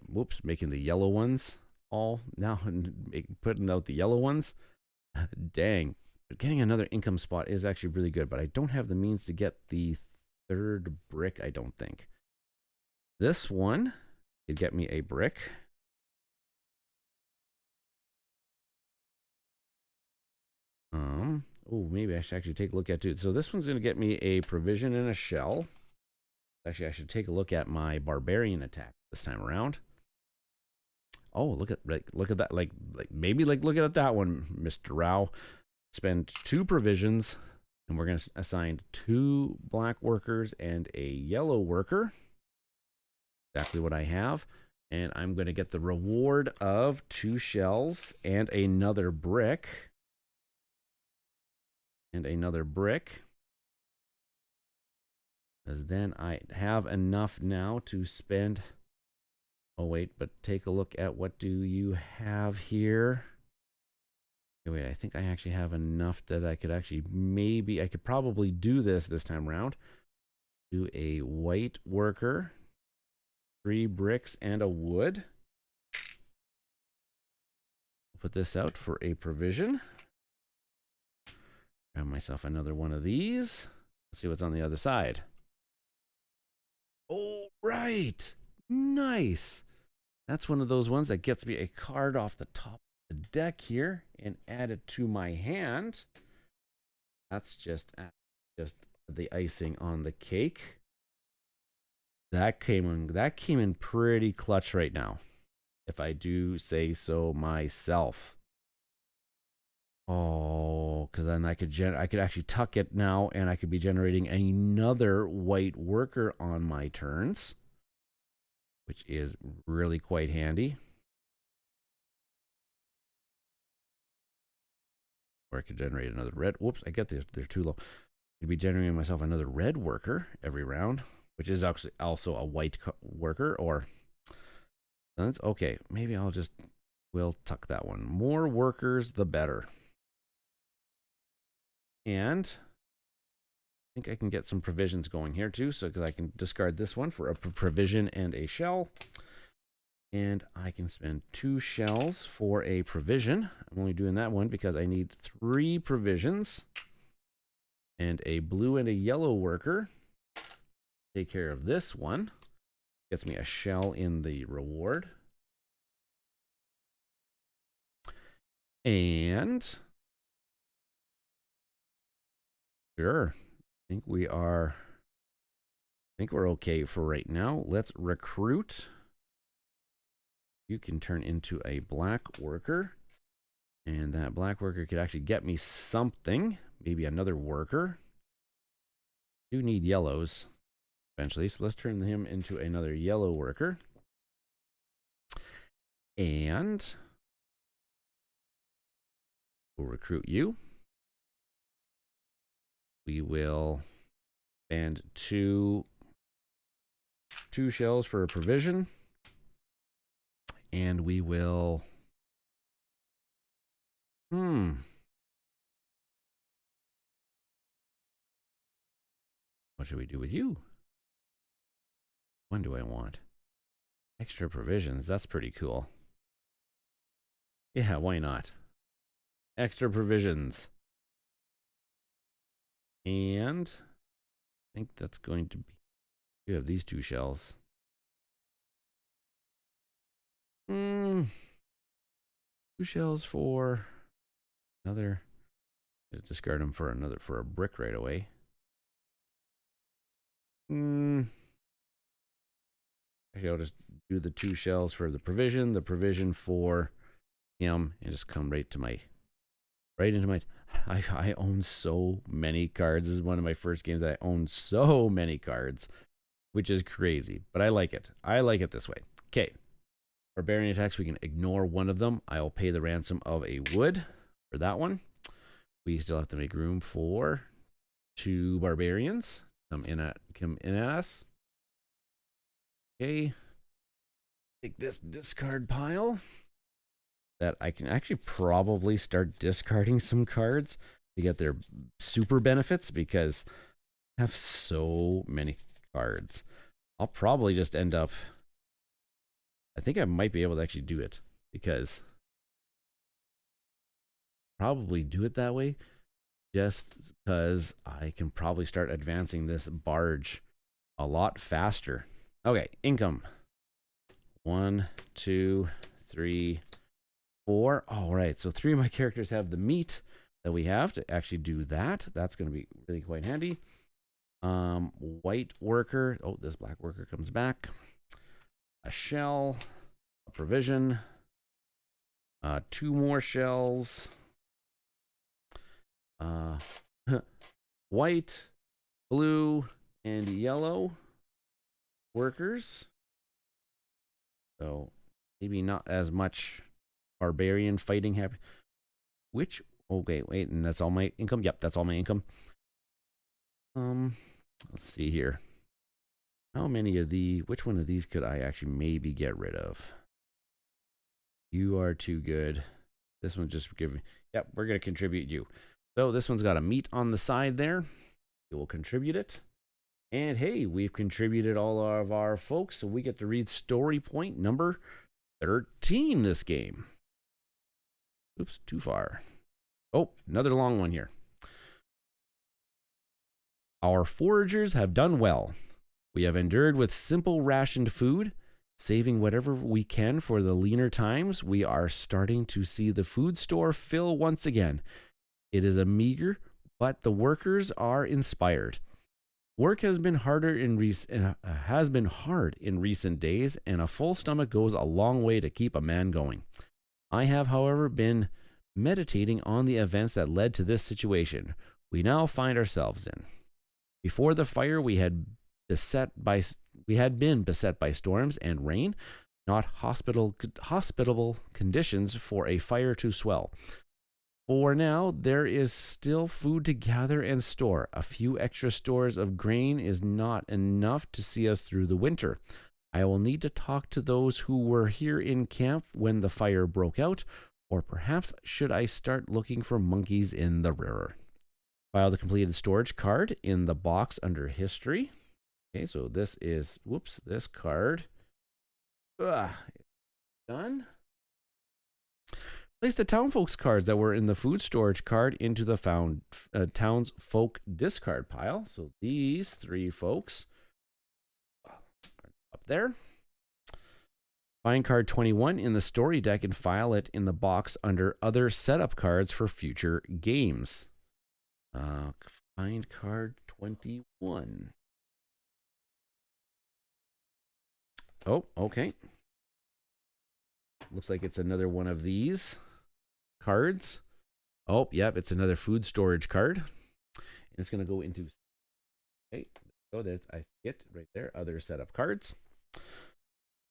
yellow ones all now and putting out the yellow ones. Dang, but getting another income spot is actually really good, but I don't have the means to get the 3rd brick, I don't think. This one could get me a brick. Oh, maybe I should actually take a look at it. So this one's going to get me a provision and a shell. Actually, I should take a look at my barbarian attack this time around. Oh, look at that. Like maybe look at that one, Mista Rau. Spend 2 provisions, and we're going to assign 2 black workers and a yellow worker. Exactly what I have. And I'm going to get the reward of 2 shells and another brick. Because then I have enough now to spend Oh, wait, but take a look at what do you have here. Okay, wait, I think I actually have enough that I could actually, maybe, I could probably do this time around. Do a white worker, 3 bricks, and a wood. Put this out for a provision. Grab myself another one of these. Let's see what's on the other side. Oh, right. Nice. That's one of those ones that gets me a card off the top of the deck here and add it to my hand. That's just the icing on the cake. That came in pretty clutch right now, if I do say so myself. Oh, because then I could actually tuck it now, and I could be generating another white worker on my turns, which is really quite handy. Or I could generate another red. Whoops, I get this. They're too low. I'd be generating myself another red worker every round, which is actually also a white worker. Or that's okay. Maybe we'll tuck that one. More workers, the better. And I think I can get some provisions going here too, so because I can discard this one for a provision and a shell. And I can spend 2 shells for a provision. I'm only doing that one because I need 3 provisions and a blue and a yellow worker. Take care of this one. Gets me a shell in the reward. And sure, I think we're okay for right now. Let's recruit. You can turn into a black worker, and that black worker could actually get me something, maybe another worker. Do need yellows eventually, so let's turn him into another yellow worker. And we'll recruit you. We will spend 2 shells for a provision. And we will... What should we do with you? When do I want? Extra provisions. That's pretty cool. Yeah, why not? Extra provisions. And I think that's going to be... You have these 2 shells. 2 shells for another. Just discard them for a brick right away. Actually, I'll just do the 2 shells for the provision for him, and just come right into my. I own so many cards. This is one of my first games that I own so many cards, which is crazy, but I like it. I like it this way. Okay. Barbarian attacks, we can ignore one of them. I'll pay the ransom of a wood for that one. We still have to make room for 2 barbarians. Come in at us. Okay. Take this discard pile. That I can actually probably start discarding some cards to get their super benefits, because I have so many cards. I'll probably just end up... I think I might be able to actually do it, because probably do it that way, just because I can probably start advancing this barge a lot faster. Okay, income. 1, 2, 3, 4. All right, so 3 of my characters have the meat that we have to actually do that. That's going to be really quite handy. White worker. Oh, this black worker comes back. A shell. A provision. 2 more shells. White, blue, and yellow workers. So maybe not as much barbarian fighting happen. Which, okay, wait, and that's all my income? Yep, that's all my income. Let's see here. How many of which one of these could I actually maybe get rid of? You are too good. This one's just giving, yep, we're going to contribute you. So this one's got a meat on the side there. You will contribute it. And hey, we've contributed all of our folks, so we get to read story point number 13 this game. Oops, too far. Oh, another long one here. Our foragers have done well. We have endured with simple rationed food, saving whatever we can for the leaner times. We are starting to see the food store fill once again. It is a meager, but the workers are inspired. Work has been hard in recent days, and a full stomach goes a long way to keep a man going. I have, however, been meditating on the events that led to this situation we now find ourselves in. Before the fire, we had been beset by storms and rain, not hospitable conditions for a fire to swell. For now, there is still food to gather and store. A few extra stores of grain is not enough to see us through the winter. I will need to talk to those who were here in camp when the fire broke out, or perhaps should I start looking for monkeys in the river? File the completed storage card in the box under history. Okay, so this is, whoops, this card. Done. Place the townfolk's cards that were in the food storage card into the townsfolk discard pile. So these three folks up there. Find card 21 in the story deck and file it in the box under other setup cards for future games. Find card 21. Oh, okay. Looks like it's another one of these cards. Oh, yep, it's another food storage card. And it's going to go into, okay, oh, there's, I see it right there, other setup cards.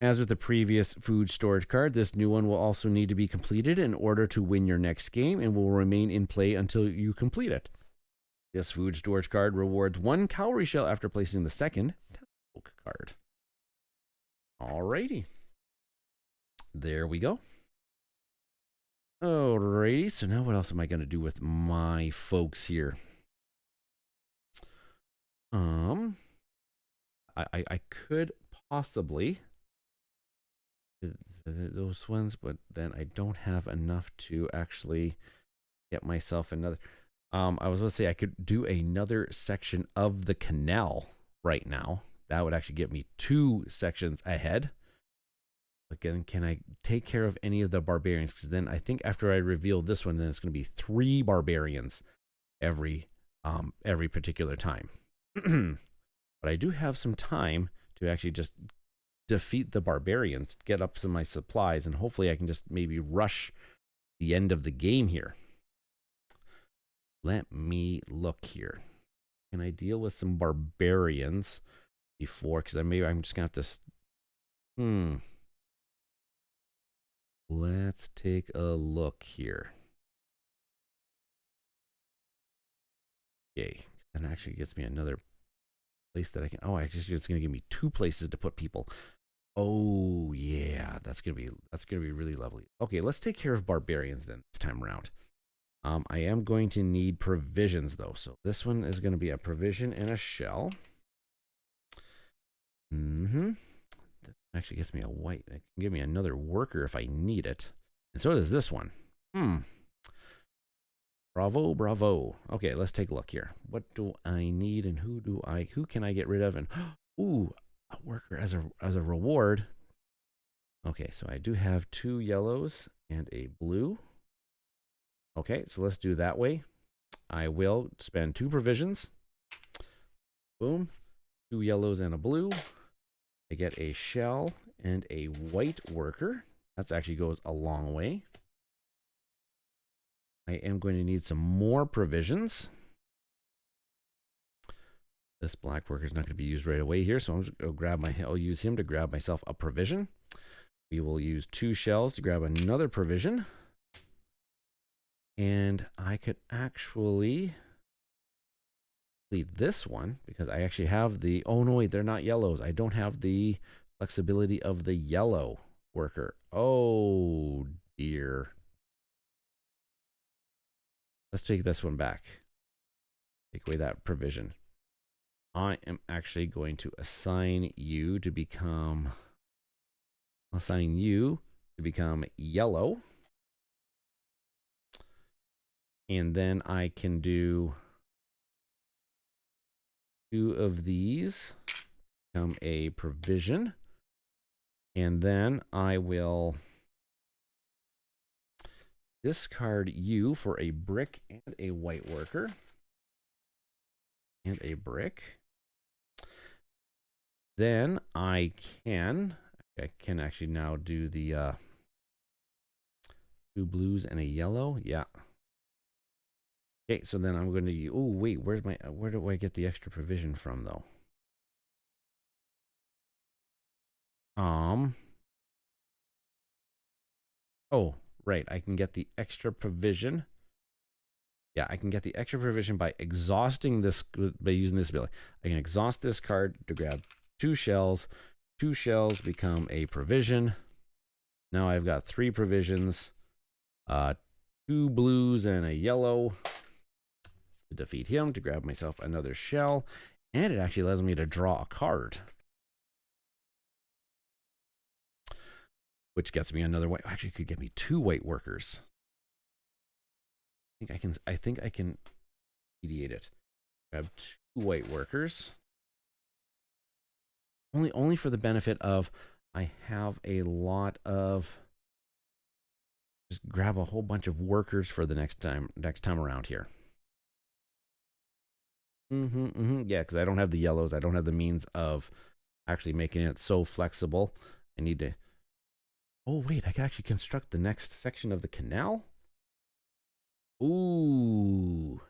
As with the previous food storage card, this new one will also need to be completed in order to win your next game and will remain in play until you complete it. This food storage card rewards 1 cowrie shell after placing the second card. Alrighty. There we go. Alrighty, so now what else am I going to do with my folks here? I could possibly those ones, but then I don't have enough to actually get myself another. I was going to say I could do another section of the canal right now. That would actually get me 2 sections ahead. Again, can I take care of any of the barbarians? Because then I think after I reveal this one, then it's going to be 3 barbarians every particular time. But I do have some time to actually just defeat the barbarians, get up some of my supplies, and hopefully I can just maybe rush the end of the game here. Let me look here. Can I deal with some barbarians before? Because I'm just going to have to... Let's take a look here. Okay, that actually gets me another place that I can. Oh, actually, it's going to give me 2 places to put people. Oh yeah, that's gonna be really lovely. Okay, let's take care of barbarians then this time around. I am going to need provisions though, so this one is going to be a provision and a shell. That actually gets me a white. It can give me another worker if I need it. And so does this one. Bravo, bravo. Okay, let's take a look here. What do I need and who can I get rid of? And ooh, a worker as a reward. Okay, so I do have 2 yellows and a blue. Okay, so let's do that way. I will spend 2 provisions. Boom. 2 yellows and a blue. I get a shell and a white worker. That actually goes a long way. I am going to need some more provisions. This black worker is not going to be used right away here, so I'm just going to I'll use him to grab myself a provision. We will use 2 shells to grab another provision. And I could actually, complete this one because I actually have the, oh no, wait, they're not yellows. I don't have the flexibility of the yellow worker. Oh dear. Let's take this one back. Take away that provision. I am actually going to assign you to become yellow. And then I can do 2 of these, become a provision. And then I will discard you for a brick and a white worker. And a brick. Then I can actually now do the 2 blues and a yellow. Yeah. Okay, so then I'm going to, oh wait, where do I get the extra provision from though? Oh, right, I can get the extra provision. Yeah, I can get the extra provision by exhausting this, by using this ability. I can exhaust this card to grab 2 shells. 2 shells become a provision. Now I've got 3 provisions, 2 blues and a yellow to defeat him, to grab myself another shell, and it actually allows me to draw a card, which gets me another white. Actually, could get me 2 white workers. I think I can mediate it. Grab 2 white workers. Only for the benefit of I have a lot of, just grab a whole bunch of workers for the next time around here. Yeah, because I don't have the yellows. I don't have the means of actually making it so flexible. I need to, oh wait, I can actually construct the next section of the canal. Ooh,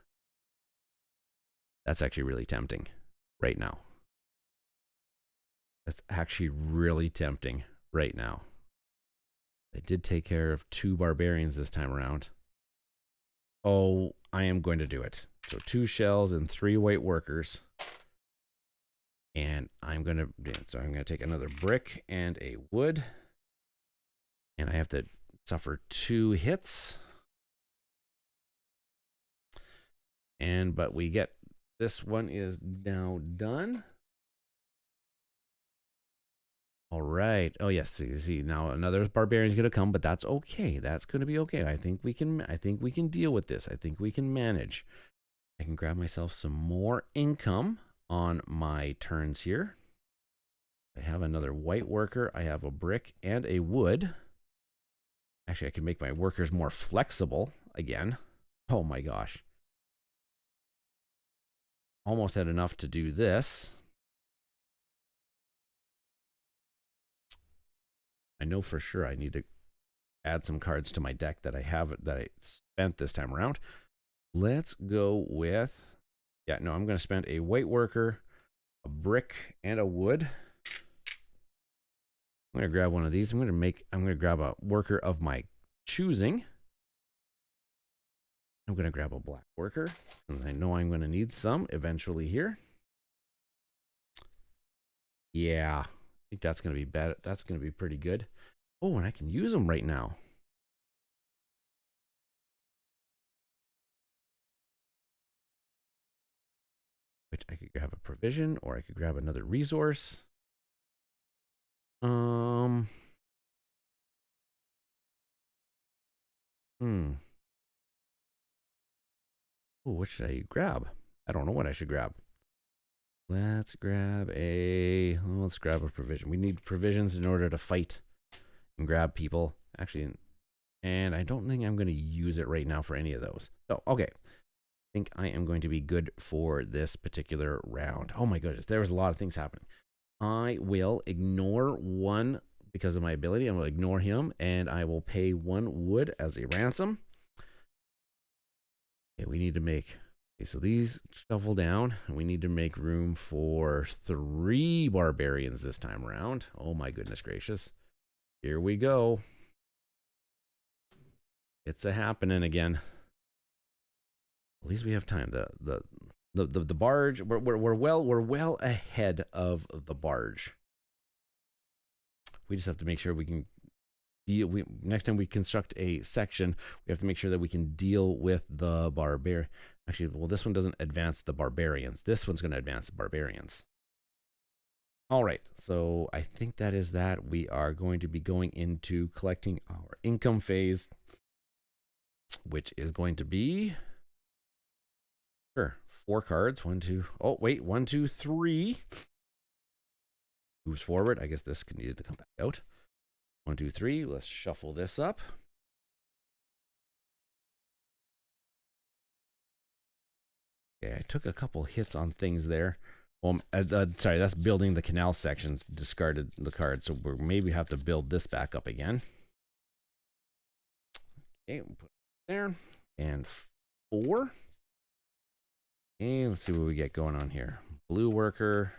that's actually really tempting right now. That's actually really tempting right now. I did take care of 2 barbarians this time around. Oh, I am going to do it. So 2 shells and 3 white workers. And I'm going to take another brick and a wood. And I have to suffer 2 hits. But we get, this one is now done. All right. Oh yes. See now another barbarian is going to come, but that's okay. That's going to be okay. I think we can deal with this. I think we can manage. I can grab myself some more income on my turns here. I have another white worker. I have a brick and a wood. Actually, I can make my workers more flexible again. Oh my gosh. Almost had enough to do this. I know for sure I need to add some cards to my deck that I spent this time around. Let's go with, yeah, no, I'm going to spend a white worker, a brick, and a wood. I'm going to grab one of these. I'm going to grab a worker of my choosing. I'm going to grab a black worker, and I know I'm going to need some eventually here. Yeah. I think that's going to be bad. That's going to be pretty good. Oh, and I can use them right now. Which I could grab a provision, or I could grab another resource. Oh, what should I grab? I don't know what I should grab. Let's grab a provision. We need provisions in order to fight and grab people. Actually, and I don't think I'm going to use it right now for any of those. So, okay. I think I am going to be good for this particular round. Oh my goodness, there was a lot of things happening. I will ignore one because of my ability. I'm going to ignore him, and I will pay 1 wood as a ransom. Okay, we need to make... Okay, so these shuffle down, and we need to make room for 3 barbarians this time around. Oh my goodness gracious. Here we go. It's a happening again. At least we have time. The the barge. We're well ahead of the barge. We just have to make sure we can deal. Next time we construct a section, we have to make sure that we can deal with the barbarian. Actually, well, this one doesn't advance the barbarians. This one's going to advance the barbarians. All right, so I think that is that. We are going to be going into collecting our income phase, which is going to be, sure, 4 cards. 1, 2, oh, wait, 1, 2, 3. Moves forward. I guess this needed to come back out. 1, 2, 3. Let's shuffle this up. Okay, I took a couple hits on things there. Well, sorry, that's building the canal sections. Discarded the card, so we maybe have to build this back up again. Okay, we'll put it there. And 4. Okay, let's see what we get going on here. Blue worker,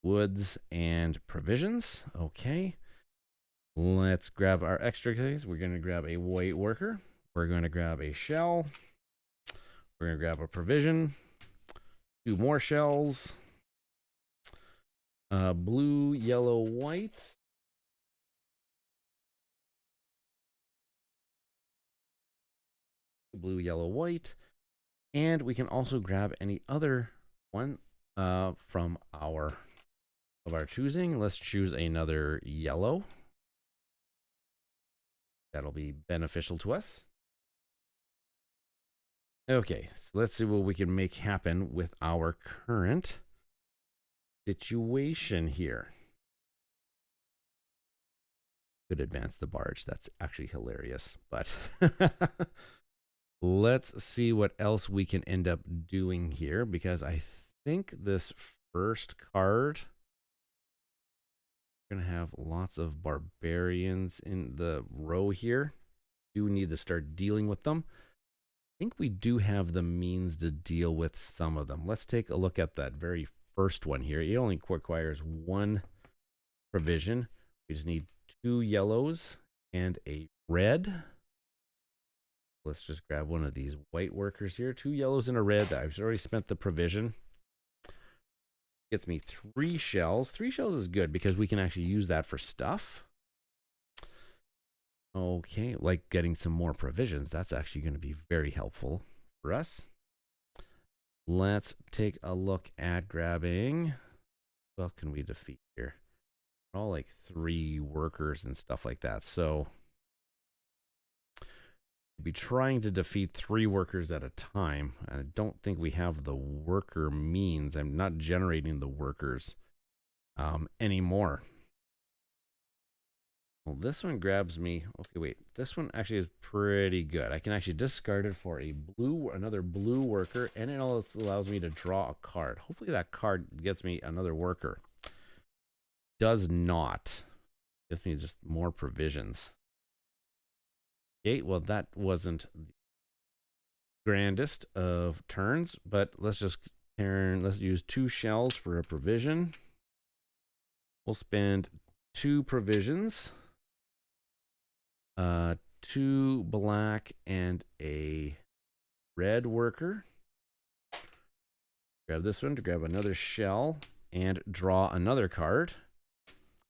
woods, and provisions. Okay. Let's grab our extra things. We're going to grab a white worker. We're going to grab a shell. We're going to grab a provision. 2 more shells. Blue, yellow, white. Blue, yellow, white. And we can also grab any other one from our choosing. Let's choose another yellow. That'll be beneficial to us. Okay, so let's see what we can make happen with our current situation here. Could advance the barge. That's actually hilarious, but let's see what else we can end up doing here, because I think this first card, we're going to have lots of barbarians in the row here. Do need to start dealing with them. I think we do have the means to deal with some of them. Let's take a look at that very first one here. It only requires 1 provision. We just need 2 yellows and a red. Let's just grab one of these white workers here. 2 yellows and a red. I've already spent the provision. Gets me 3 shells. 3 shells is good because we can actually use that for stuff. Okay, like getting some more provisions. That's actually going to be very helpful for us. Let's take a look at grabbing. What can we defeat here? All like 3 workers and stuff like that. So we'll be trying to defeat 3 workers at a time. I don't think we have the worker means. I'm not generating the workers anymore. Well, this one grabs me. Okay, wait. This one actually is pretty good. I can actually discard it for another blue worker, and it also allows me to draw a card. Hopefully that card gets me another worker. Does not. Gives me just more provisions. Okay, well, that wasn't the grandest of turns, but let's just let's use 2 shells for a provision. We'll spend 2 provisions. 2 black and a red worker. Grab this one to grab another shell and draw another card.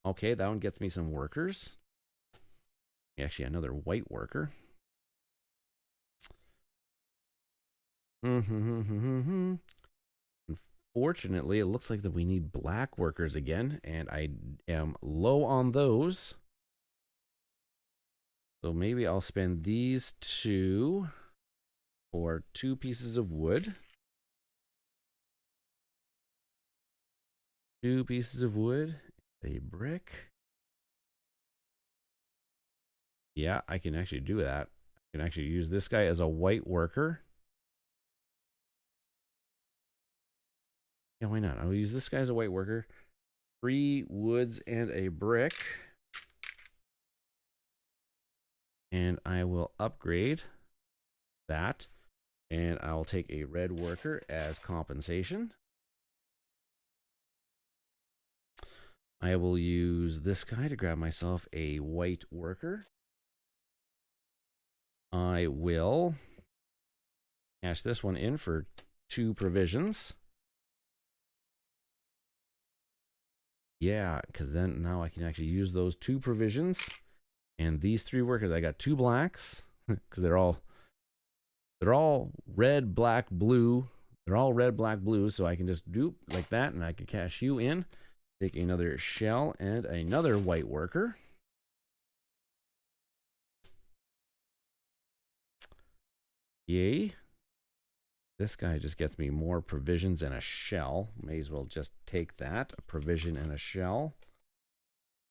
Okay, that one gets me some workers. Actually, another white worker. Unfortunately, it looks like that we need black workers again, and I am low on those. So maybe I'll spend these 2 for 2 pieces of wood. 2 pieces of wood, a brick. Yeah, I can actually do that. I can actually use this guy as a white worker. Yeah, why not? I'll use this guy as a white worker. 3 woods and a brick. And I will upgrade that. And I'll take a red worker as compensation. I will use this guy to grab myself a white worker. I will Cash this one in for 2 provisions. Yeah, because then now I can actually use those 2 provisions. And these 3 workers, I got 2 blacks because they're all red, black, blue. They're all red, black, blue. So I can just do like that, and I can cash you in. Take another shell and another white worker. Yay. This guy just gets me more provisions and a shell. May as well just take that, a provision and a shell.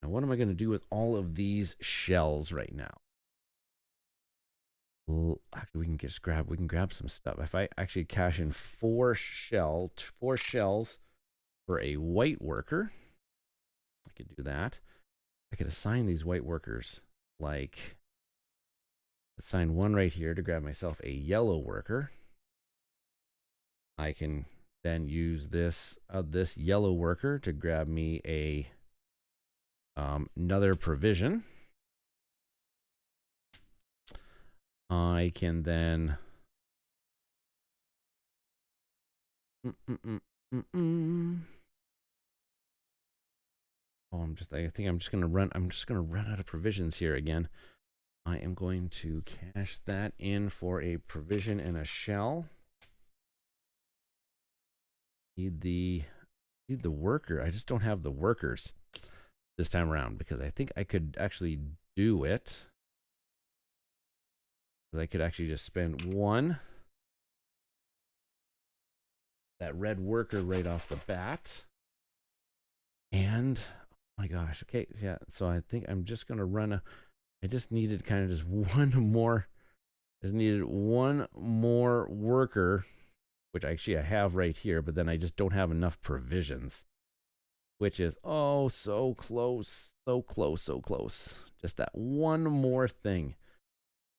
Now, what am I going to do with all of these shells right now? Well, actually, we can grab some stuff. If I actually cash in 4 shells for a white worker, I could do that. I could assign these white workers, like assign 1 right here to grab myself a yellow worker. I can then use this yellow worker to grab me a another provision. I can then Oh, I think I'm just gonna run out of provisions here again. I am going to cash that in for a provision and a shell. Need the worker. I just don't have the workers this time around because I think I could actually do it. I could actually just spend 1 that red worker right off the bat. And oh my gosh, okay, yeah. So I think I'm just gonna run I just needed kind of just 1 more. Just needed 1 more worker, which actually I have right here, but then I just don't have enough provisions, which is oh so close, so close, so close. Just that 1 more thing.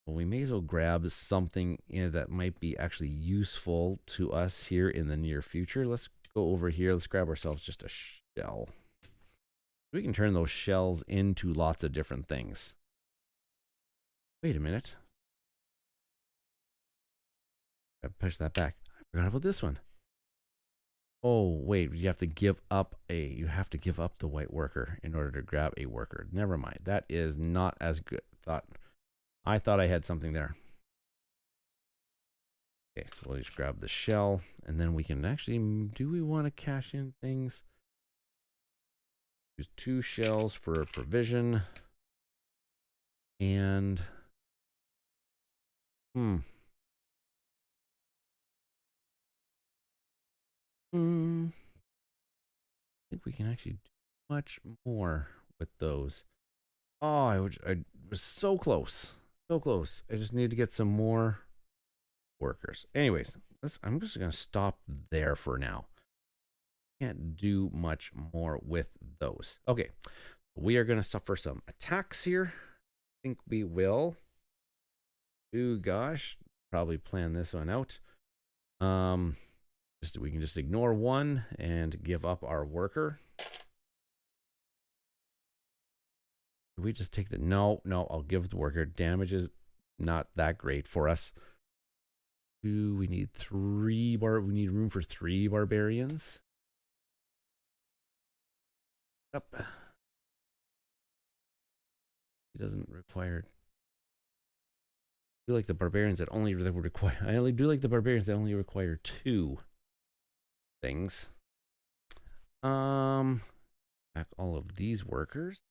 Well, we may as well grab something that might be actually useful to us here in the near future. Let's go over here. Let's grab ourselves just a shell. We can turn those shells into lots of different things. Wait a minute. I push that back. I forgot about this one. Oh, wait, you have to give up the white worker in order to grab a worker. Never mind. That is not as good. I thought I had something there. Okay, so we'll just grab the shell, and then we can actually, do we want to cash in things? Use 2 shells for a provision. And, I think we can actually do much more with those. Oh, I was so close. So close. I just need to get some more workers. Anyways, I'm just going to stop there for now. Can't do much more with those. Okay, we are going to suffer some attacks here. I think we will. Oh gosh, probably plan this one out. We can just ignore 1 and give up our worker. We just take the no, I'll give the worker. Damage is not that great for us. We need we need room for 3 barbarians. Up. He doesn't require. I do like the barbarians that only require. I only do like the barbarians that only require 2 things. Back all of these workers.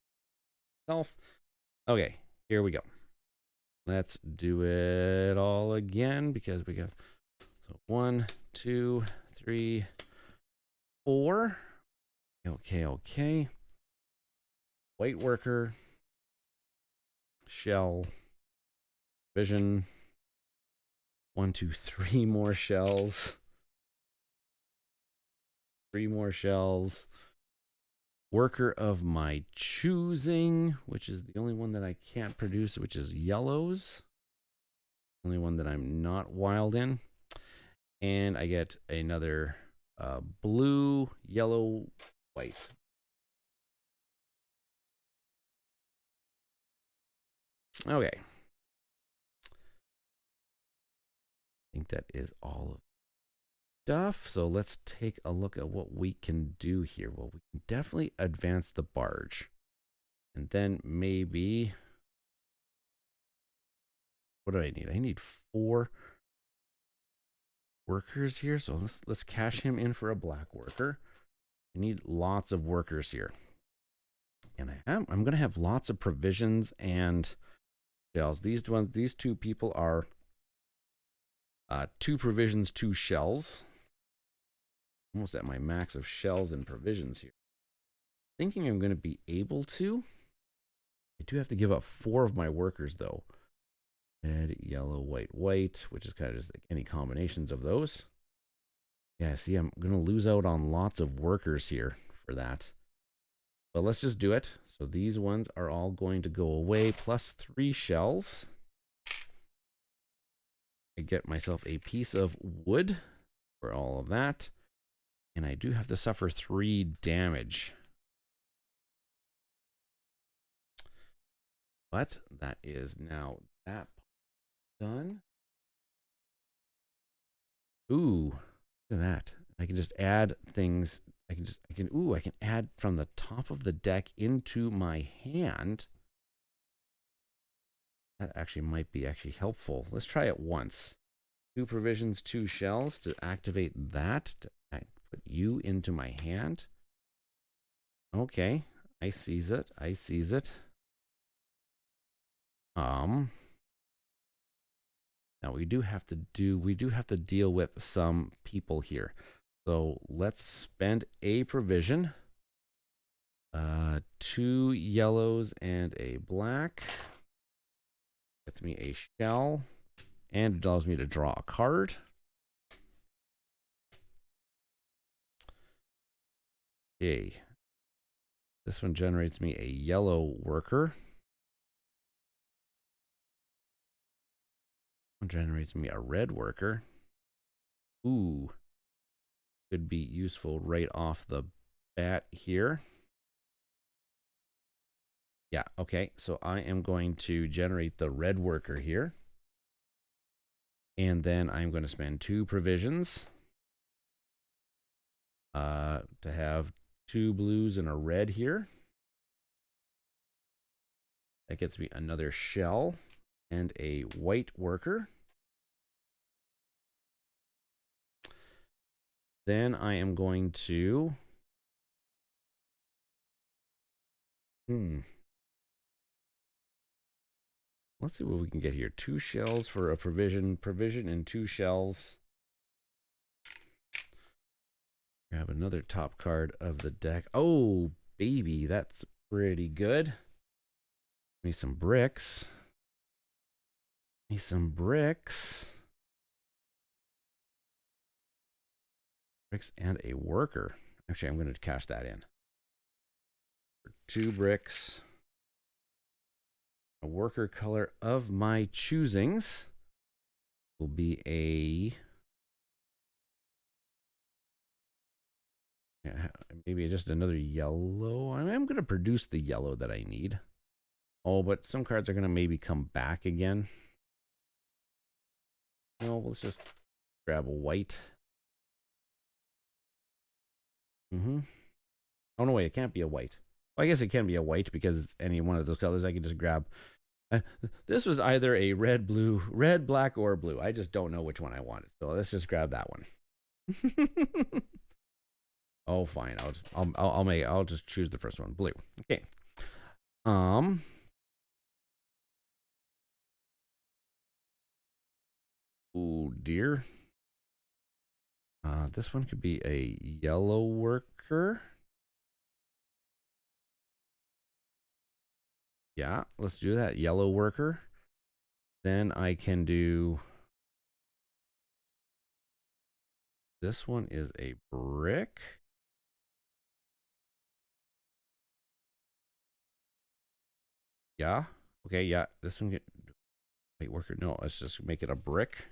Okay, here we go. Let's do it all again because we got 1, 2, 3, 4. Okay. White worker, shell, vision. 1, 2, 3 more shells. 3 more shells. Worker of my choosing, which is the only one that I can't produce, which is yellows. Only one that I'm not wild in. And I get another blue, yellow, white. Okay. think that is all of stuff. So let's take a look at what we can do here. Well, we can definitely advance the barge. And then maybe, what do I need? I need 4 workers here. So let's cash him in for a black worker. I need lots of workers here. And I'm going to have lots of provisions and shells. These 2 people are 2 provisions, 2 shells. Almost at my max of shells and provisions here. Thinking I'm going to be able to. I do have to give up 4 of my workers though. Red, yellow, white, white, which is kind of just like any combinations of those. Yeah, see, I'm going to lose out on lots of workers here for that. But let's just do it. So these ones are all going to go away, plus 3 shells. I get myself a piece of wood for all of that. And I do have to suffer 3 damage. But that is now that done. Ooh, look at that. I can just add things. I can add from the top of the deck into my hand. That actually might be helpful. Let's try it once. 2 provisions, 2 shells to activate that. To put you into my hand. Okay, I sees it. I sees it. Now we do have to deal with some people here. So let's spend a provision. 2 yellows and a black. Gets me a shell. And it allows me to draw a card. Okay. This one generates me a yellow worker. One generates me a red worker. Ooh. Could be useful right off the bat here. Yeah, okay. So I am going to generate the red worker here. And then I'm going to spend 2 provisions to have 2 blues and a red here. That gets me another shell and a white worker. Then I am going to let's see what we can get here. 2 shells for a provision and 2 shells. Grab another top card of the deck. Oh, baby, that's pretty good. Give me some bricks. Give me some bricks. Bricks and a worker. Actually, I'm going to cash that in. For 2 bricks. A worker color of my choosings will be a... maybe just another yellow. I'm going to produce the yellow that I need. Oh, but some cards are going to maybe come back again. No, let's just grab a white. Oh, no, wait, it can't be a white. Well, I guess it can be a white because it's any one of those colors. I can just grab. This was either a red, blue, red, black, or blue. I just don't know which one I wanted. So let's just grab that one. Oh, fine. I'll just choose the first one, blue. Okay. Oh dear. This one could be a yellow worker. Yeah, let's do that. Yellow worker. Then I can do. This one is a brick. Yeah. Okay. Yeah. This one get. Wait, worker. No, let's just make it a brick.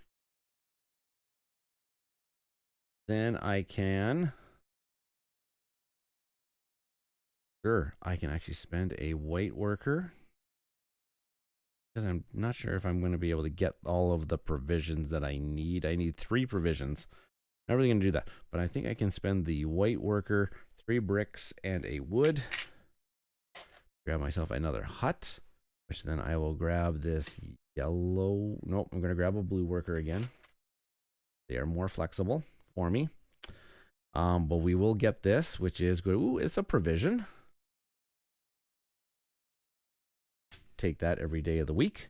Then I can. Sure, I can actually spend a white worker. Because I'm not sure if I'm going to be able to get all of the provisions that I need. I need 3 provisions. Not really going to do that, but I think I can spend the white worker, 3 bricks, and a wood. Grab myself another hut, which then I will grab this yellow. Nope, I'm going to grab a blue worker again. They are more flexible for me. But we will get this, which is good. Ooh, it's a provision. Take that every day of the week.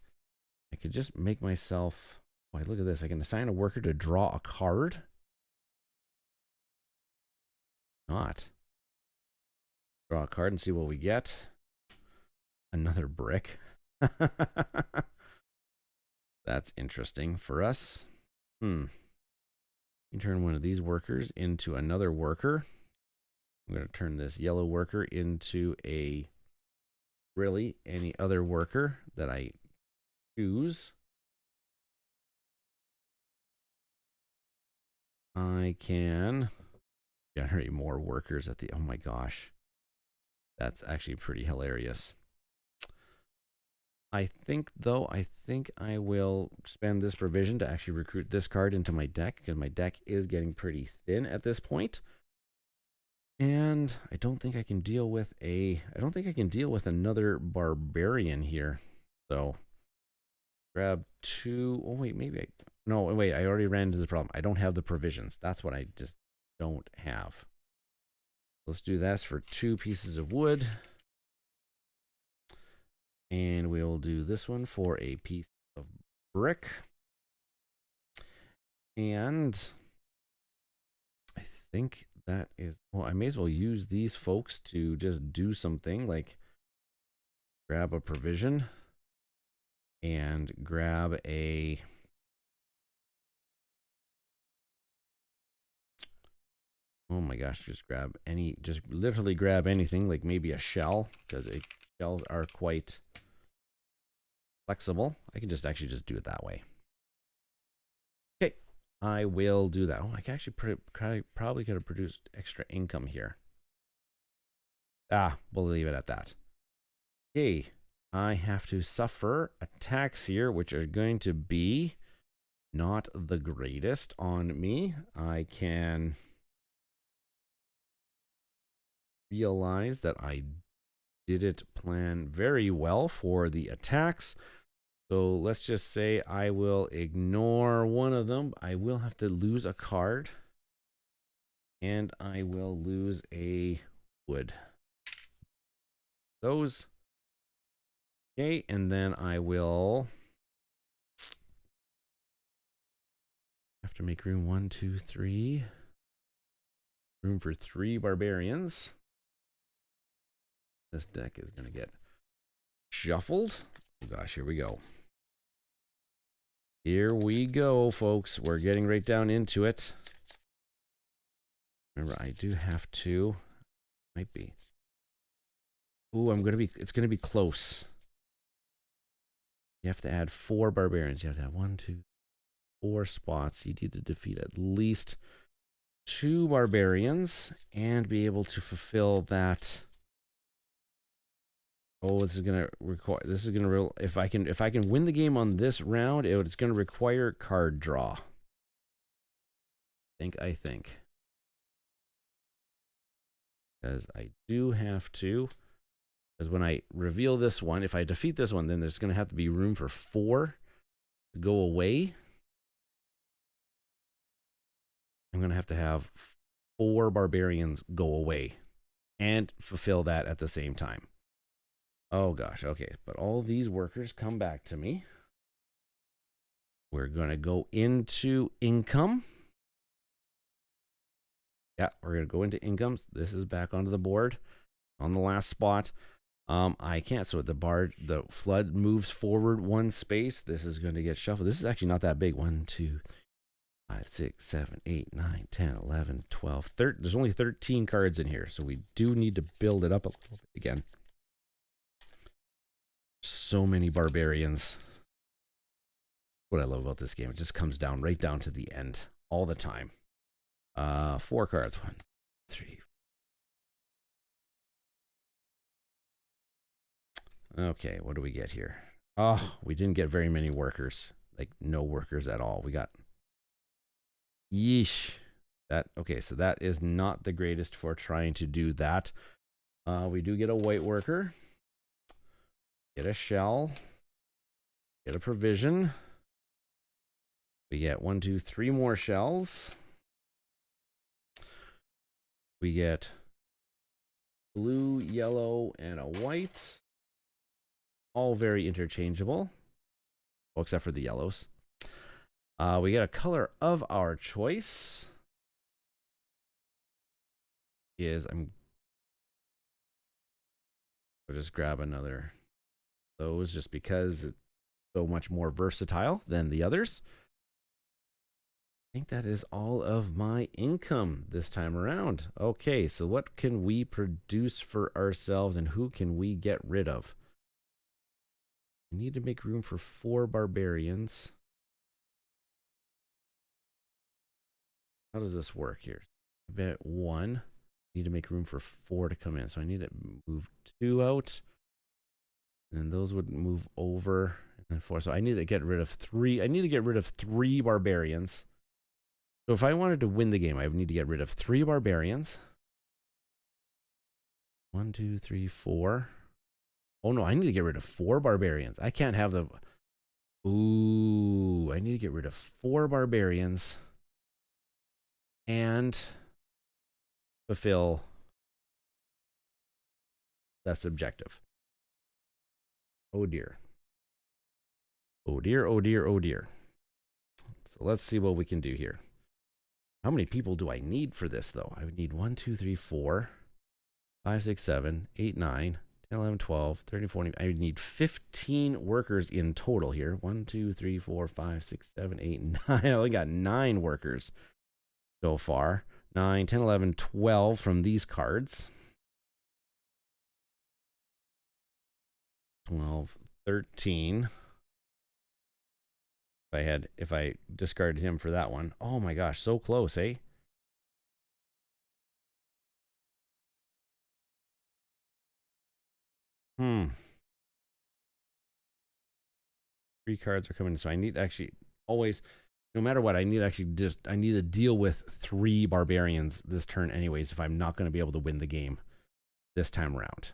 I could just make myself. Oh, look at this. I can assign a worker to draw a card. Not. Draw a card and see what we get. Another brick. That's interesting for us. You can turn one of these workers into another worker. I'm going to turn this yellow worker into any other worker that I choose. I can generate more workers at the, oh my gosh. That's actually pretty hilarious. I think I will spend this provision to actually recruit this card into my deck, because my deck is getting pretty thin at this point. And I don't think I can deal with another barbarian here. So grab 2. Oh wait, no, wait, I already ran into the problem. I don't have the provisions. That's what I just don't have. Let's do this for 2 pieces of wood. And we'll do this one for a piece of brick. And I think that is, well, I may as well use these folks to just do something like grab a provision and grab a, oh my gosh, just literally grab anything, like maybe a shell, because shells are quite flexible. I can actually just do it that way. Okay, I will do that. Oh, I can actually probably could have produced extra income here. We'll leave it at that. Okay, I have to suffer attacks here, which are going to be not the greatest on me. I can realize that I didn't plan very well for the attacks. So let's just say I will ignore one of them. I will have to lose a card. And I will lose a wood. Those. Okay, and then I will have to make room 1, 2, 3. Room for 3 barbarians. This deck is going to get shuffled. Oh gosh, here we go. Here we go, folks. We're getting right down into it. Remember, I do have to. Might be. Ooh, it's going to be close. You have to add 4 barbarians. You have to have 1, 2, 4 spots. You need to defeat at least 2 barbarians and be able to fulfill that. Oh, this is gonna if I can win the game on this round, it's gonna require card draw. I think. Because I do have to. Because when I reveal this one, if I defeat this one, then there's gonna have to be room for 4 to go away. I'm gonna have to have 4 barbarians go away and fulfill that at the same time. Oh gosh, okay, but all these workers come back to me. We're gonna go into income. Yeah, we're gonna go into income. This is back onto the board on the last spot. I can't, so the flood moves forward 1 space. This is gonna get shuffled. This is actually not that big. 1, 2, 5, 6, 7, 8, 9, 10, 11, 12, 13. There's only 13 cards in here, so we do need to build it up a little bit again. So many barbarians. What I love about this game, it just comes down right down to the end all the time. 4 cards. 1, 3. Okay, what do we get here? Oh, we didn't get very many workers. Like no workers at all. We got yeesh. That okay, so that is not the greatest for trying to do that. We do get a white worker. Get a shell. Get a provision. We get 1, 2, 3 more shells. We get blue, yellow, and a white. All very interchangeable. Well, except for the yellows. We get a color of our choice. I'll just grab another those just because it's so much more versatile than the others. I think that is all of my income this time around. Okay, so what can we produce for ourselves and who can we get rid of? We need to make room for 4 barbarians. How does this work here? I bet 1. Need to make room for 4 to come in. So I need to move 2 out. And then those would move over. And then 4. So I need to get rid of 3. I need to get rid of 3 barbarians. So if I wanted to win the game, I would need to get rid of 3 barbarians. 1, 2, 3, 4. Oh no, I need to get rid of 4 barbarians. I can't have the... Ooh, I need to get rid of 4 barbarians. And fulfill that's objective. Oh dear. Oh dear, oh dear, oh dear. So let's see what we can do here. How many people do I need for this though? I would need 1, 2, 3, 4, 5, 6, 7, 8, 9, 10, 11, 12, 13, 14. I would need 15 workers in total here. 1, 2, 3, 4, 5, 6, 7, 8, 9. I only got 9 workers so far. 9, 10, 11, 12 from these cards. 12, 13. If I discarded him for that one. Oh my gosh, so close, eh? Hmm. 3 cards are coming, so I need to actually always, no matter what, I need to deal with 3 barbarians this turn anyways if I'm not going to be able to win the game this time around.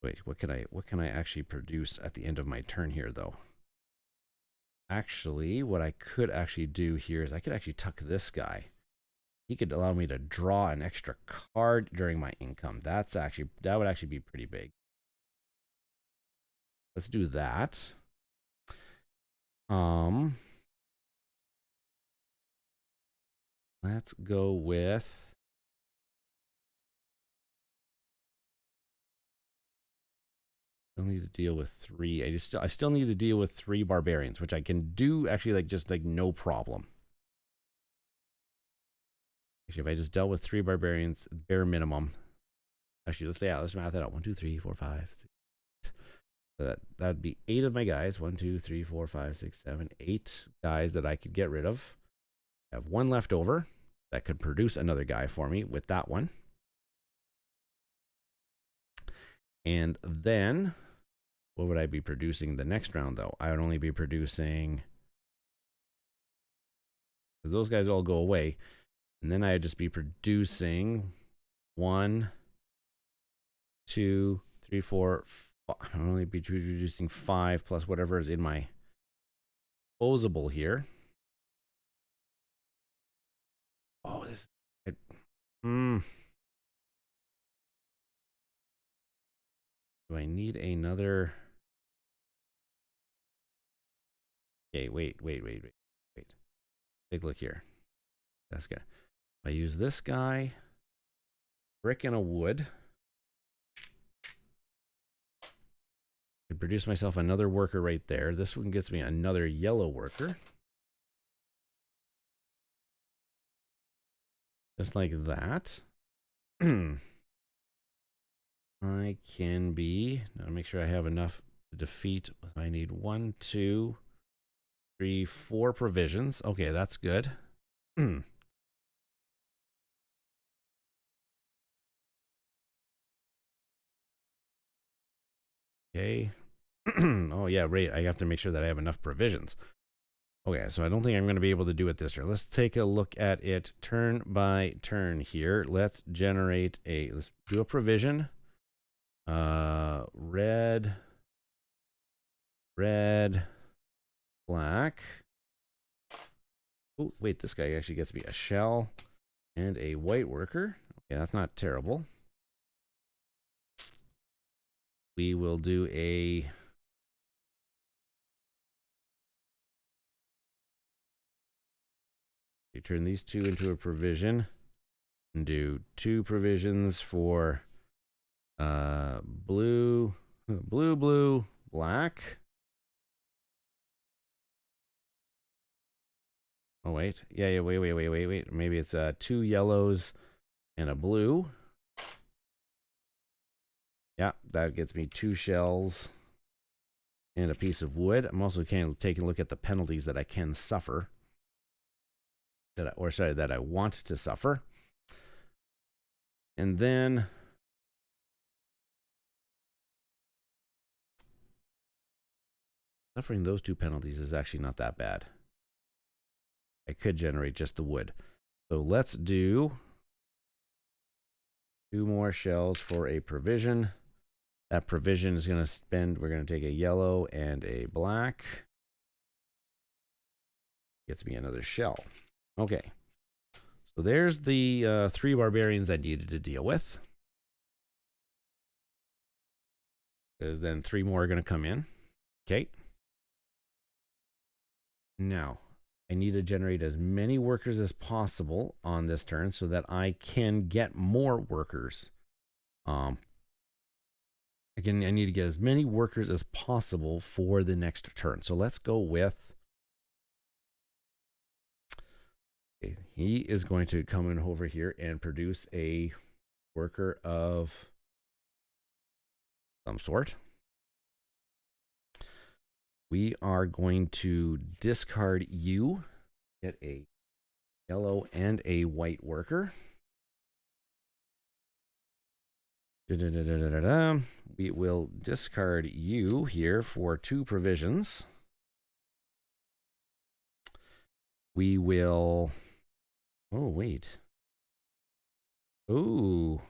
Wait, what can I actually produce at the end of my turn here though? Actually, what I could actually do here is I could actually tuck this guy. He could allow me to draw an extra card during my income. That would actually be pretty big. Let's do that. Let's go with I need to deal with 3. I still need to deal with 3 barbarians, which I can do actually just no problem. Actually, if I just dealt with 3 barbarians, bare minimum. Actually, let's math that out. 1, 2, 3, 4, 5, 6. So that'd be 8 of my guys. 1, 2, 3, 4, 5, 6, 7, 8 guys that I could get rid of. I have 1 left over that could produce another guy for me with that one. And then what would I be producing the next round though? I would only be producing, those guys all go away, and then I'd just be producing 1, 2, 3, 4, 5. I'd only be producing 5 plus whatever is in my disposable here. Oh, do I need another? Okay, wait. Take a look here. That's good. I use this guy, brick and a wood. I produce myself another worker right there. This one gets me another yellow worker. Just like that. I can be, now make sure I have enough to defeat. I need 1, 2, 3, 4 provisions. Okay, that's good. Okay. Oh, yeah, right. I have to make sure that I have enough provisions. Okay, so I don't think I'm going to be able to do it this turn. Let's take a look at it turn by turn here. Let's generate let's do a provision. Red, black. Oh, wait, this guy actually gets me a shell and a white worker. Okay, that's not terrible. We will do a... You turn these two into a provision and do 2 provisions for blue, black. Oh, wait. Yeah, wait. Maybe it's 2 yellows and a blue. Yeah, that gets me 2 shells and a piece of wood. I'm also kind of taking a look at the penalties that I can suffer. That I want to suffer. And then suffering those 2 penalties is actually not that bad. I could generate just the wood. So let's do 2 more shells for a provision. That provision is going to spend, we're going to take a yellow and a black. Gets me another shell. Okay. So there's the 3 barbarians I needed to deal with. Because then 3 more are going to come in. Okay. Now, I need to generate as many workers as possible on this turn so that I can get more workers. Again, I need to get as many workers as possible for the next turn. So let's go with... Okay, he is going to come in over here and produce a worker of some sort. We are going to discard you, get a yellow and a white worker. We will discard you here for 2 provisions. We will... Oh, wait. Ooh.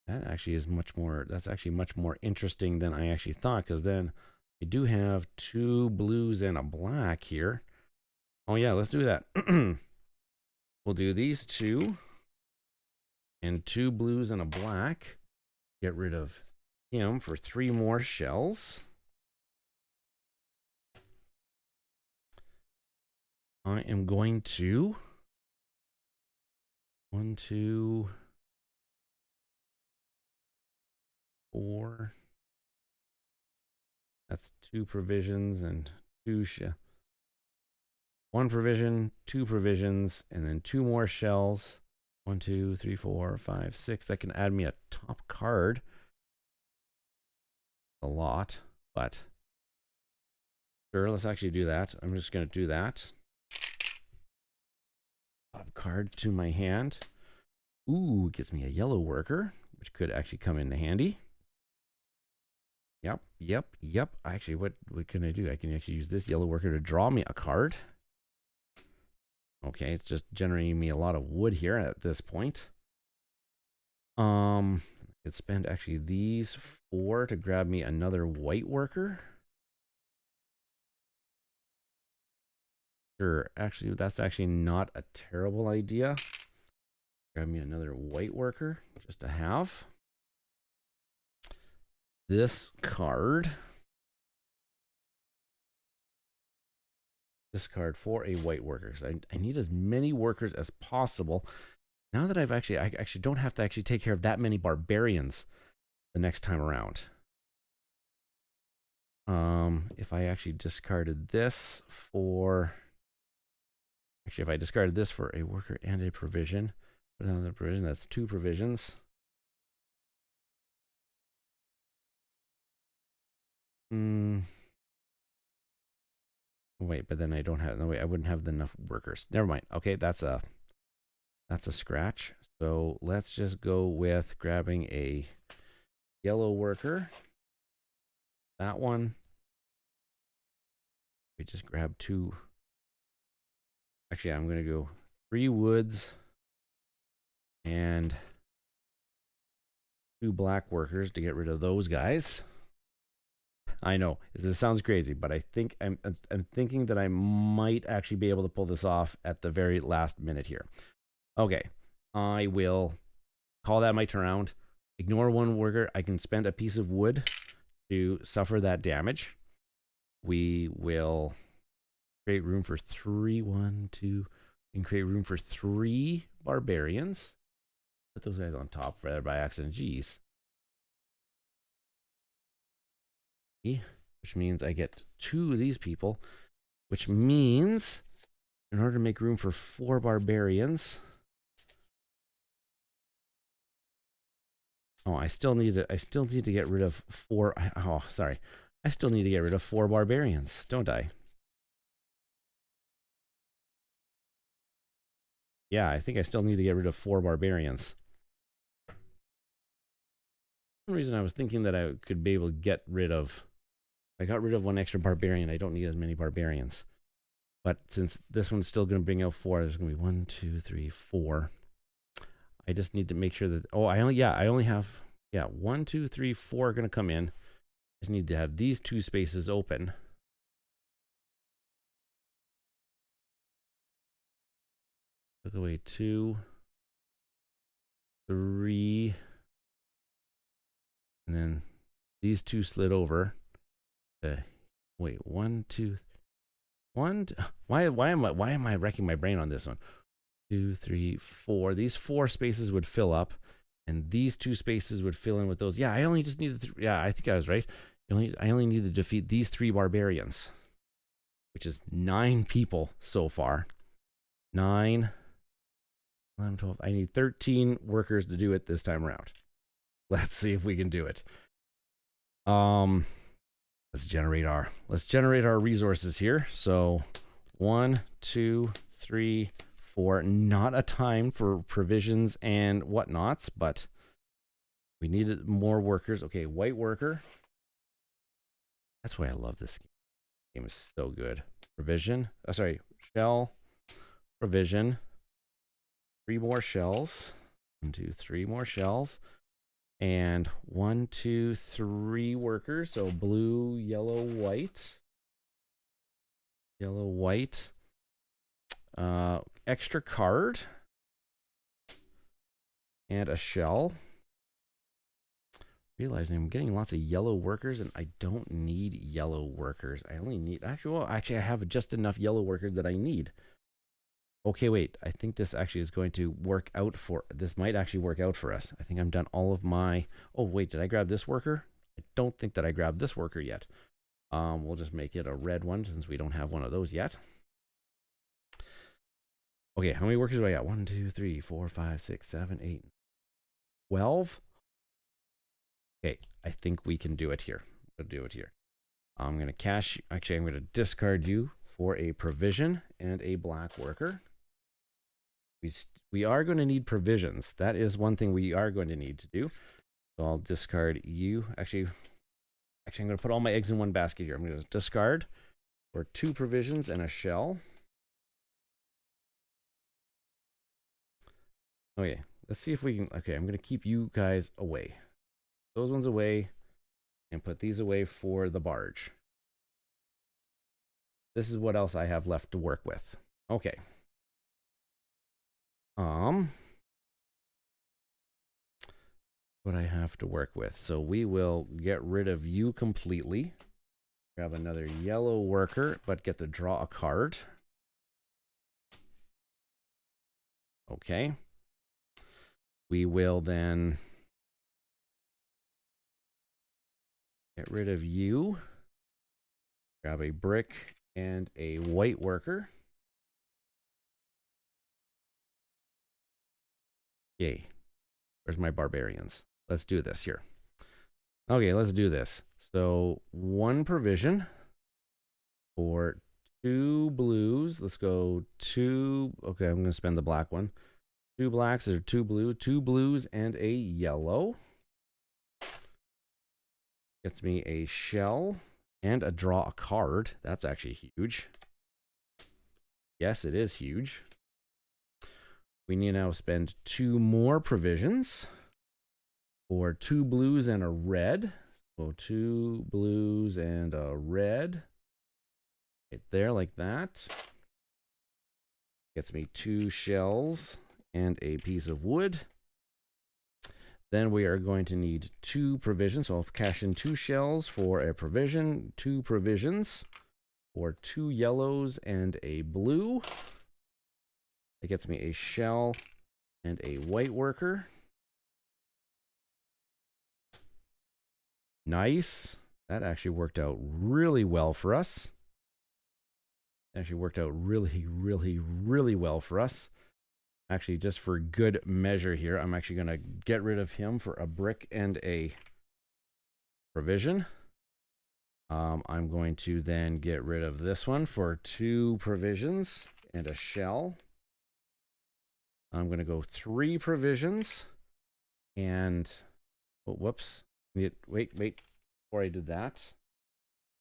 That actually is much more... That's actually much more interesting than I actually thought, because then I do have 2 blues and a black here. Oh, yeah, let's do that. We'll do these 2. And 2 blues and a black. Get rid of him for 3 more shells. I am going to 1, 2, 4. That's 2 provisions and 2 1 provision, 2 provisions, and then 2 more shells. 1, 2, 3, 4, 5, 6. That can add me a top card. A lot, but sure, let's actually do that. I'm just going to do that. Top card to my hand. Ooh, gets me a yellow worker, which could actually come in handy. Yep. Actually, what can I do? I can actually use this yellow worker to draw me a card. Okay, it's just generating me a lot of wood here at this point. I could spend actually these 4 to grab me another white worker. Sure, actually, that's actually not a terrible idea. Grab me another white worker just to have. This card. This card for a white worker. So I need as many workers as possible. Now that I actually don't have to actually take care of that many barbarians the next time around. If I actually discarded this for... Actually, if I discarded this for a worker and a provision, put another provision, that's 2 provisions. Wait, but then I don't have, no wait, I wouldn't have enough workers. Never mind. Okay, that's a scratch. So let's just go with grabbing a yellow worker. That one. We just grab 2. Actually, I'm going to go 3 woods and 2 black workers to get rid of those guys. I know this sounds crazy, but I think I'm thinking that I might actually be able to pull this off at the very last minute here. Okay, I will call that my turnaround. Ignore 1 worker. I can spend a piece of wood to suffer that damage. We will create room for 3. 1, 2. We can create room for 3 barbarians. Put those guys on top rather by accident. Geez. Which means I get 2 of these people, which means in order to make room for 4 barbarians. Oh, I still need to get rid of 4. Oh, sorry. I still need to get rid of 4 barbarians, don't I? Yeah, I think I still need to get rid of 4 barbarians. For some reason I was thinking that I could be able to get rid of. I got rid of 1 extra barbarian. I don't need as many barbarians. But since this one's still going to bring out 4, there's going to be 1, 2, 3, 4. I just need to make sure that. Oh, I only have 1, 2, 3, 4 are going to come in. I just need to have these 2 spaces open. Took away 2, 3, and then these 2 slid over. Wait, 1, 2, 1. Why am I wrecking my brain on this one? 2, 3, 4. These 4 spaces would fill up, and these 2 spaces would fill in with those. Yeah, I only just needed. Yeah, I think I was right. I only need to defeat these 3 barbarians, which is 9 people so far. 9, 11, 12. I need 13 workers to do it this time around. Let's see if we can do it. Let's generate our resources here. So 1, 2, 3, 4. Not a time for provisions and whatnots, but we needed more workers. Okay, white worker. That's why I love this game. This game is so good. Provision. Oh, sorry, shell. Provision. 3 more shells. 1, 2, 3 more shells. And 1, 2, 3 workers. So blue, yellow, white. Yellow, white. Extra card. And a shell. Realizing I'm getting lots of yellow workers and I don't need yellow workers. I only need, actually I have just enough yellow workers that I need. Okay, wait, I think this actually is going to work out for, this might actually work out for us. I think I'm done all of my, oh wait, did I grab this worker? I don't think that I grabbed this worker yet. We'll just make it a red one since we don't have one of those yet. Okay, how many workers do I got? 1, 2, 3, 4, 5, 6, 7, 8, 12. Okay, I think we can do it here. We'll do it here. I'm going to cash, actually I'm going to discard you for a provision and a black worker. We are going to need provisions. That is one thing we are going to need to do. So I'll discard you. Actually I'm going to put all my eggs in one basket here. I'm going to discard for 2 provisions and a shell. Okay, let's see if we can. Okay, I'm going to keep you guys away. Those ones away and put these away for the barge. This is what else I have left to work with. Okay. What I have to work with. So we will get rid of you completely. Grab another yellow worker, but get to draw a card. Okay. We will then get rid of you. Grab a brick and a white worker. Yay. Where's my barbarians? Let's do this here. Okay, let's do this. So 1 provision for 2 blues. Let's go 2. Okay, I'm going to spend the black one. 2 blacks or 2 blue, 2 blues and a yellow. Gets me a shell and a draw a card. That's actually huge. Yes, it is huge. We need to now spend 2 more provisions for 2 blues and a red. So 2 blues and a red. Right there, like that. Gets me 2 shells and a piece of wood. Then we are going to need 2 provisions. So I'll cash in 2 shells for a provision, 2 provisions for 2 yellows and a blue. That gets me a shell and a white worker. Nice. That actually worked out really well for us. Actually worked out really well for us. Actually, just for good measure here, I'm actually going to get rid of him for a brick and a provision. I'm going to then get rid of this one for 2 provisions and a shell. I'm going to go 3 provisions and, oh, whoops. Wait, before I did that,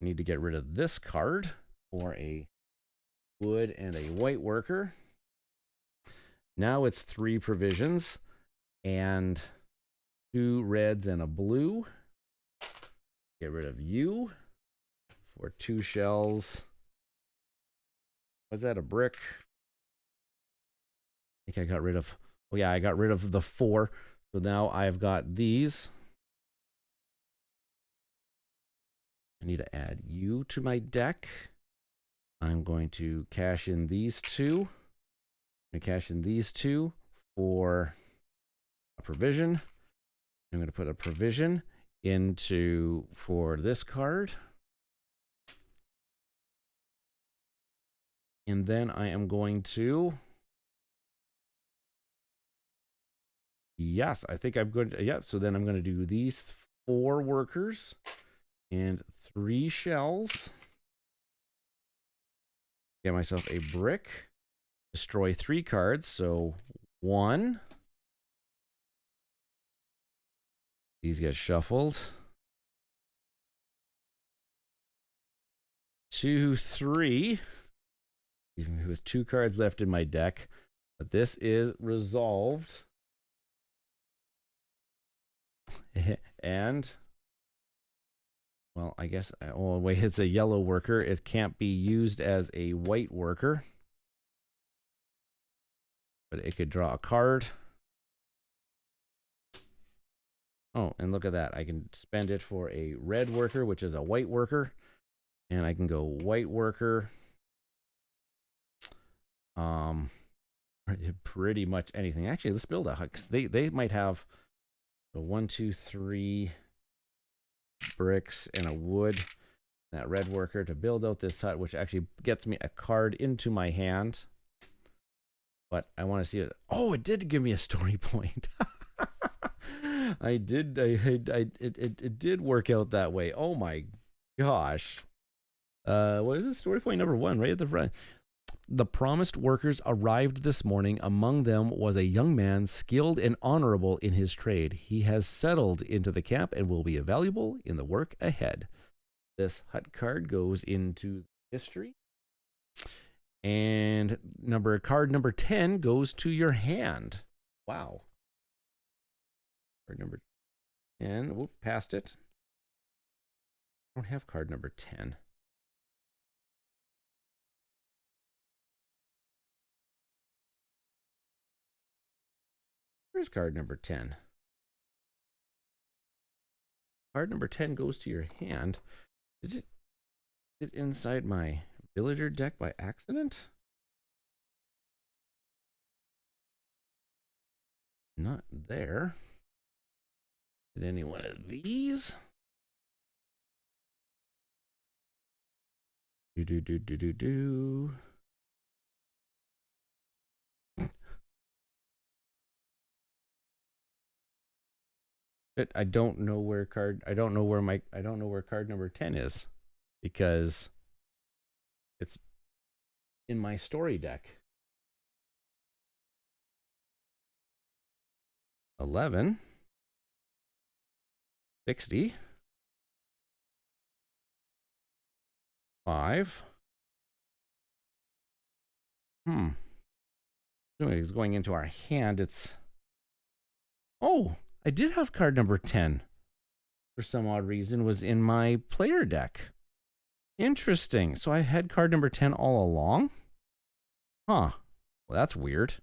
I need to get rid of this card for a wood and a white worker. Now it's 3 provisions and 2 reds and a blue. Get rid of you for 2 shells. Was that a brick? I think I got rid of, oh yeah, I got rid of the 4. So now I've got these. I need to add you to my deck. I'm going to cash in these 2. I'm going to cash in these 2 for a provision. I'm going to put a provision into for this card. And then I am going to, yes, I think I'm going to, yeah, so then I'm going to do these 4 workers and 3 shells. Get myself a brick. Destroy 3 cards. So 1. These get shuffled. 2, 3. Even with 2 cards left in my deck. But this is resolved. And, well, I guess, oh wait, it's a yellow worker. It can't be used as a white worker. But it could draw a card. Oh, and look at that. I can spend it for a red worker, which is a white worker. And I can go white worker. Pretty much anything. Actually, let's build a hut. They might have a 1, 2, 3 bricks and a wood. That red worker to build out this hut, which actually gets me a card into my hand. But I want to see it. Oh, it did give me a story point. It did work out that way. Oh my gosh. What is it? Story point number 1, right at the front. The promised workers arrived this morning. Among them was a young man skilled and honorable in his trade. He has settled into the camp and will be valuable in the work ahead. This hut card goes into history. And card number 10 goes to your hand. Wow. Card number 10. Whoop, passed it. I don't have card number 10. Where's card number 10? Card number 10 goes to your hand. Did it get inside my villager deck by accident? Not there. Did any one of these? Do. I don't know where card number 10 is, because it's in my story deck. 11, 60, 5. It's going into our hand. It's... Oh, I did have card number 10. For some odd reason, was in my player deck. Interesting. So I had card number 10 all along? Huh. Well, that's weird.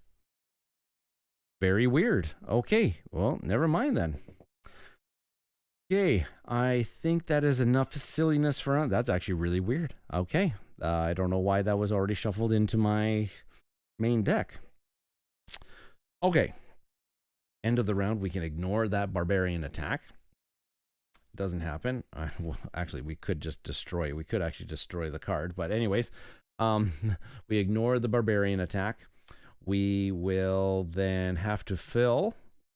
Very weird. Okay. Well, never mind then. Okay. I think that is enough silliness for... That's actually really weird. Okay. I don't know why that was already shuffled into my main deck. Okay. End of the round. We can ignore that barbarian attack. Doesn't happen. Well, actually, we could just destroy. We could actually destroy the card. But anyways, we ignore the barbarian attack. We will then have to fill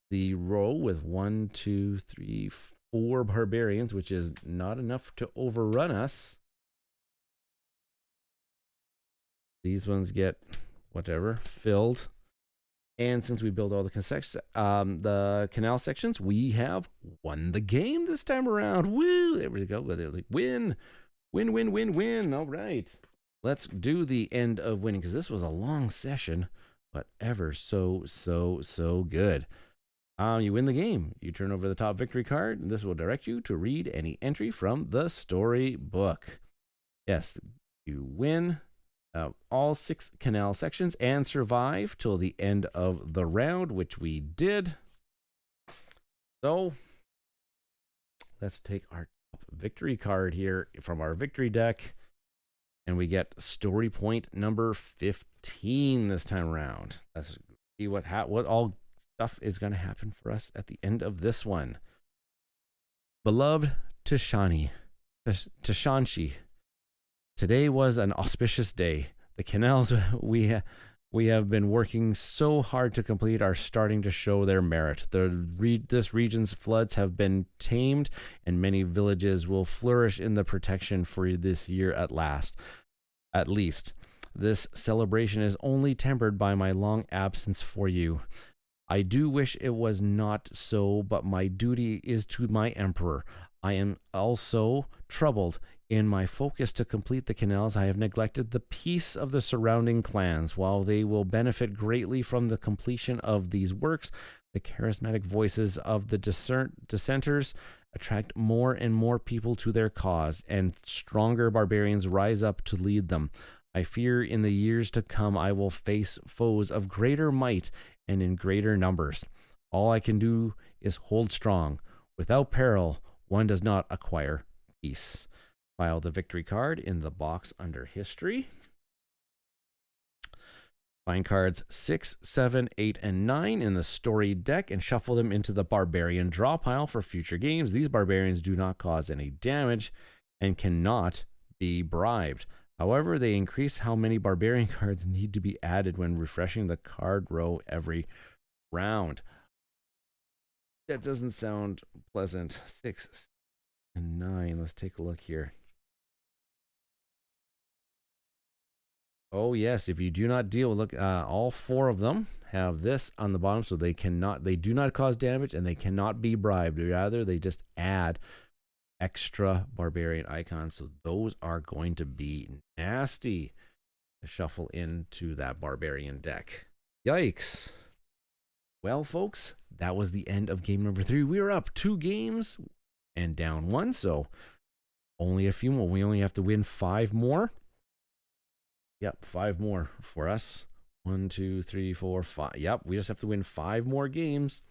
the row with 1, 2, 3, 4 barbarians, which is not enough to overrun us. These ones get whatever filled. And since we build all the canal sections, we have won the game this time around. Woo! There we go. They're like, win. Win, win, win, win. All right. Let's do the end of winning, because this was a long session, but ever so good. You win the game. You turn over the top victory card, and this will direct you to read any entry from the storybook. Yes, you win all 6 canal sections and survive till the end of the round, which we did. So let's take our top victory card here from our victory deck, and we get story point number 15 this time around. Let's see what all stuff is going to happen for us at the end of this one. Beloved Tashanshi, today was an auspicious day. The canals we have been working so hard to complete are starting to show their merit. This region's floods have been tamed, and many villages will flourish in the protection for this year at least. This celebration is only tempered by my long absence for you. I do wish it was not so, but my duty is to my emperor. I am also troubled. In my focus to complete the canals, I have neglected the peace of the surrounding clans. While they will benefit greatly from the completion of these works, the charismatic voices of the dissenters attract more and more people to their cause, and stronger barbarians rise up to lead them. I fear in the years to come I will face foes of greater might and in greater numbers. All I can do is hold strong. Without peril, one does not acquire peace. File the victory card in the box under history. Find cards 6, 7, 8, and 9 in the story deck and shuffle them into the barbarian draw pile for future games. These barbarians do not cause any damage and cannot be bribed. However, they increase how many barbarian cards need to be added when refreshing the card row every round. That doesn't sound pleasant. 6 and 9. Let's take a look here. Oh yes, if you do not deal, look, all 4 of them have this on the bottom, so they do not cause damage and they cannot be bribed. Rather, they just add extra barbarian icons, so those are going to be nasty to shuffle into that barbarian deck. Yikes. Well, folks, that was the end of game number 3. We are up 2 games and down 1, so only a few more. We only have to win 5 more. Yep, 5 more for us. 1, 2, 3, 4, 5. Yep, we just have to win 5 more games.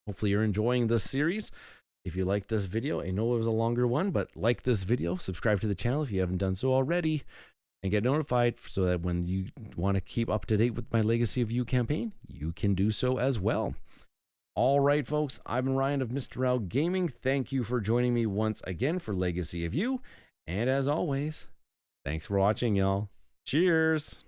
Hopefully you're enjoying this series. If you like this video, I know it was a longer one, but like this video, subscribe to the channel if you haven't done so already, and get notified so that when you want to keep up to date with my Legacy of You campaign, you can do so as well. All right, folks, I've been Ryan of Mista Rau Gaming. Thank you for joining me once again for Legacy of You, and as always, thanks for watching, y'all. Cheers!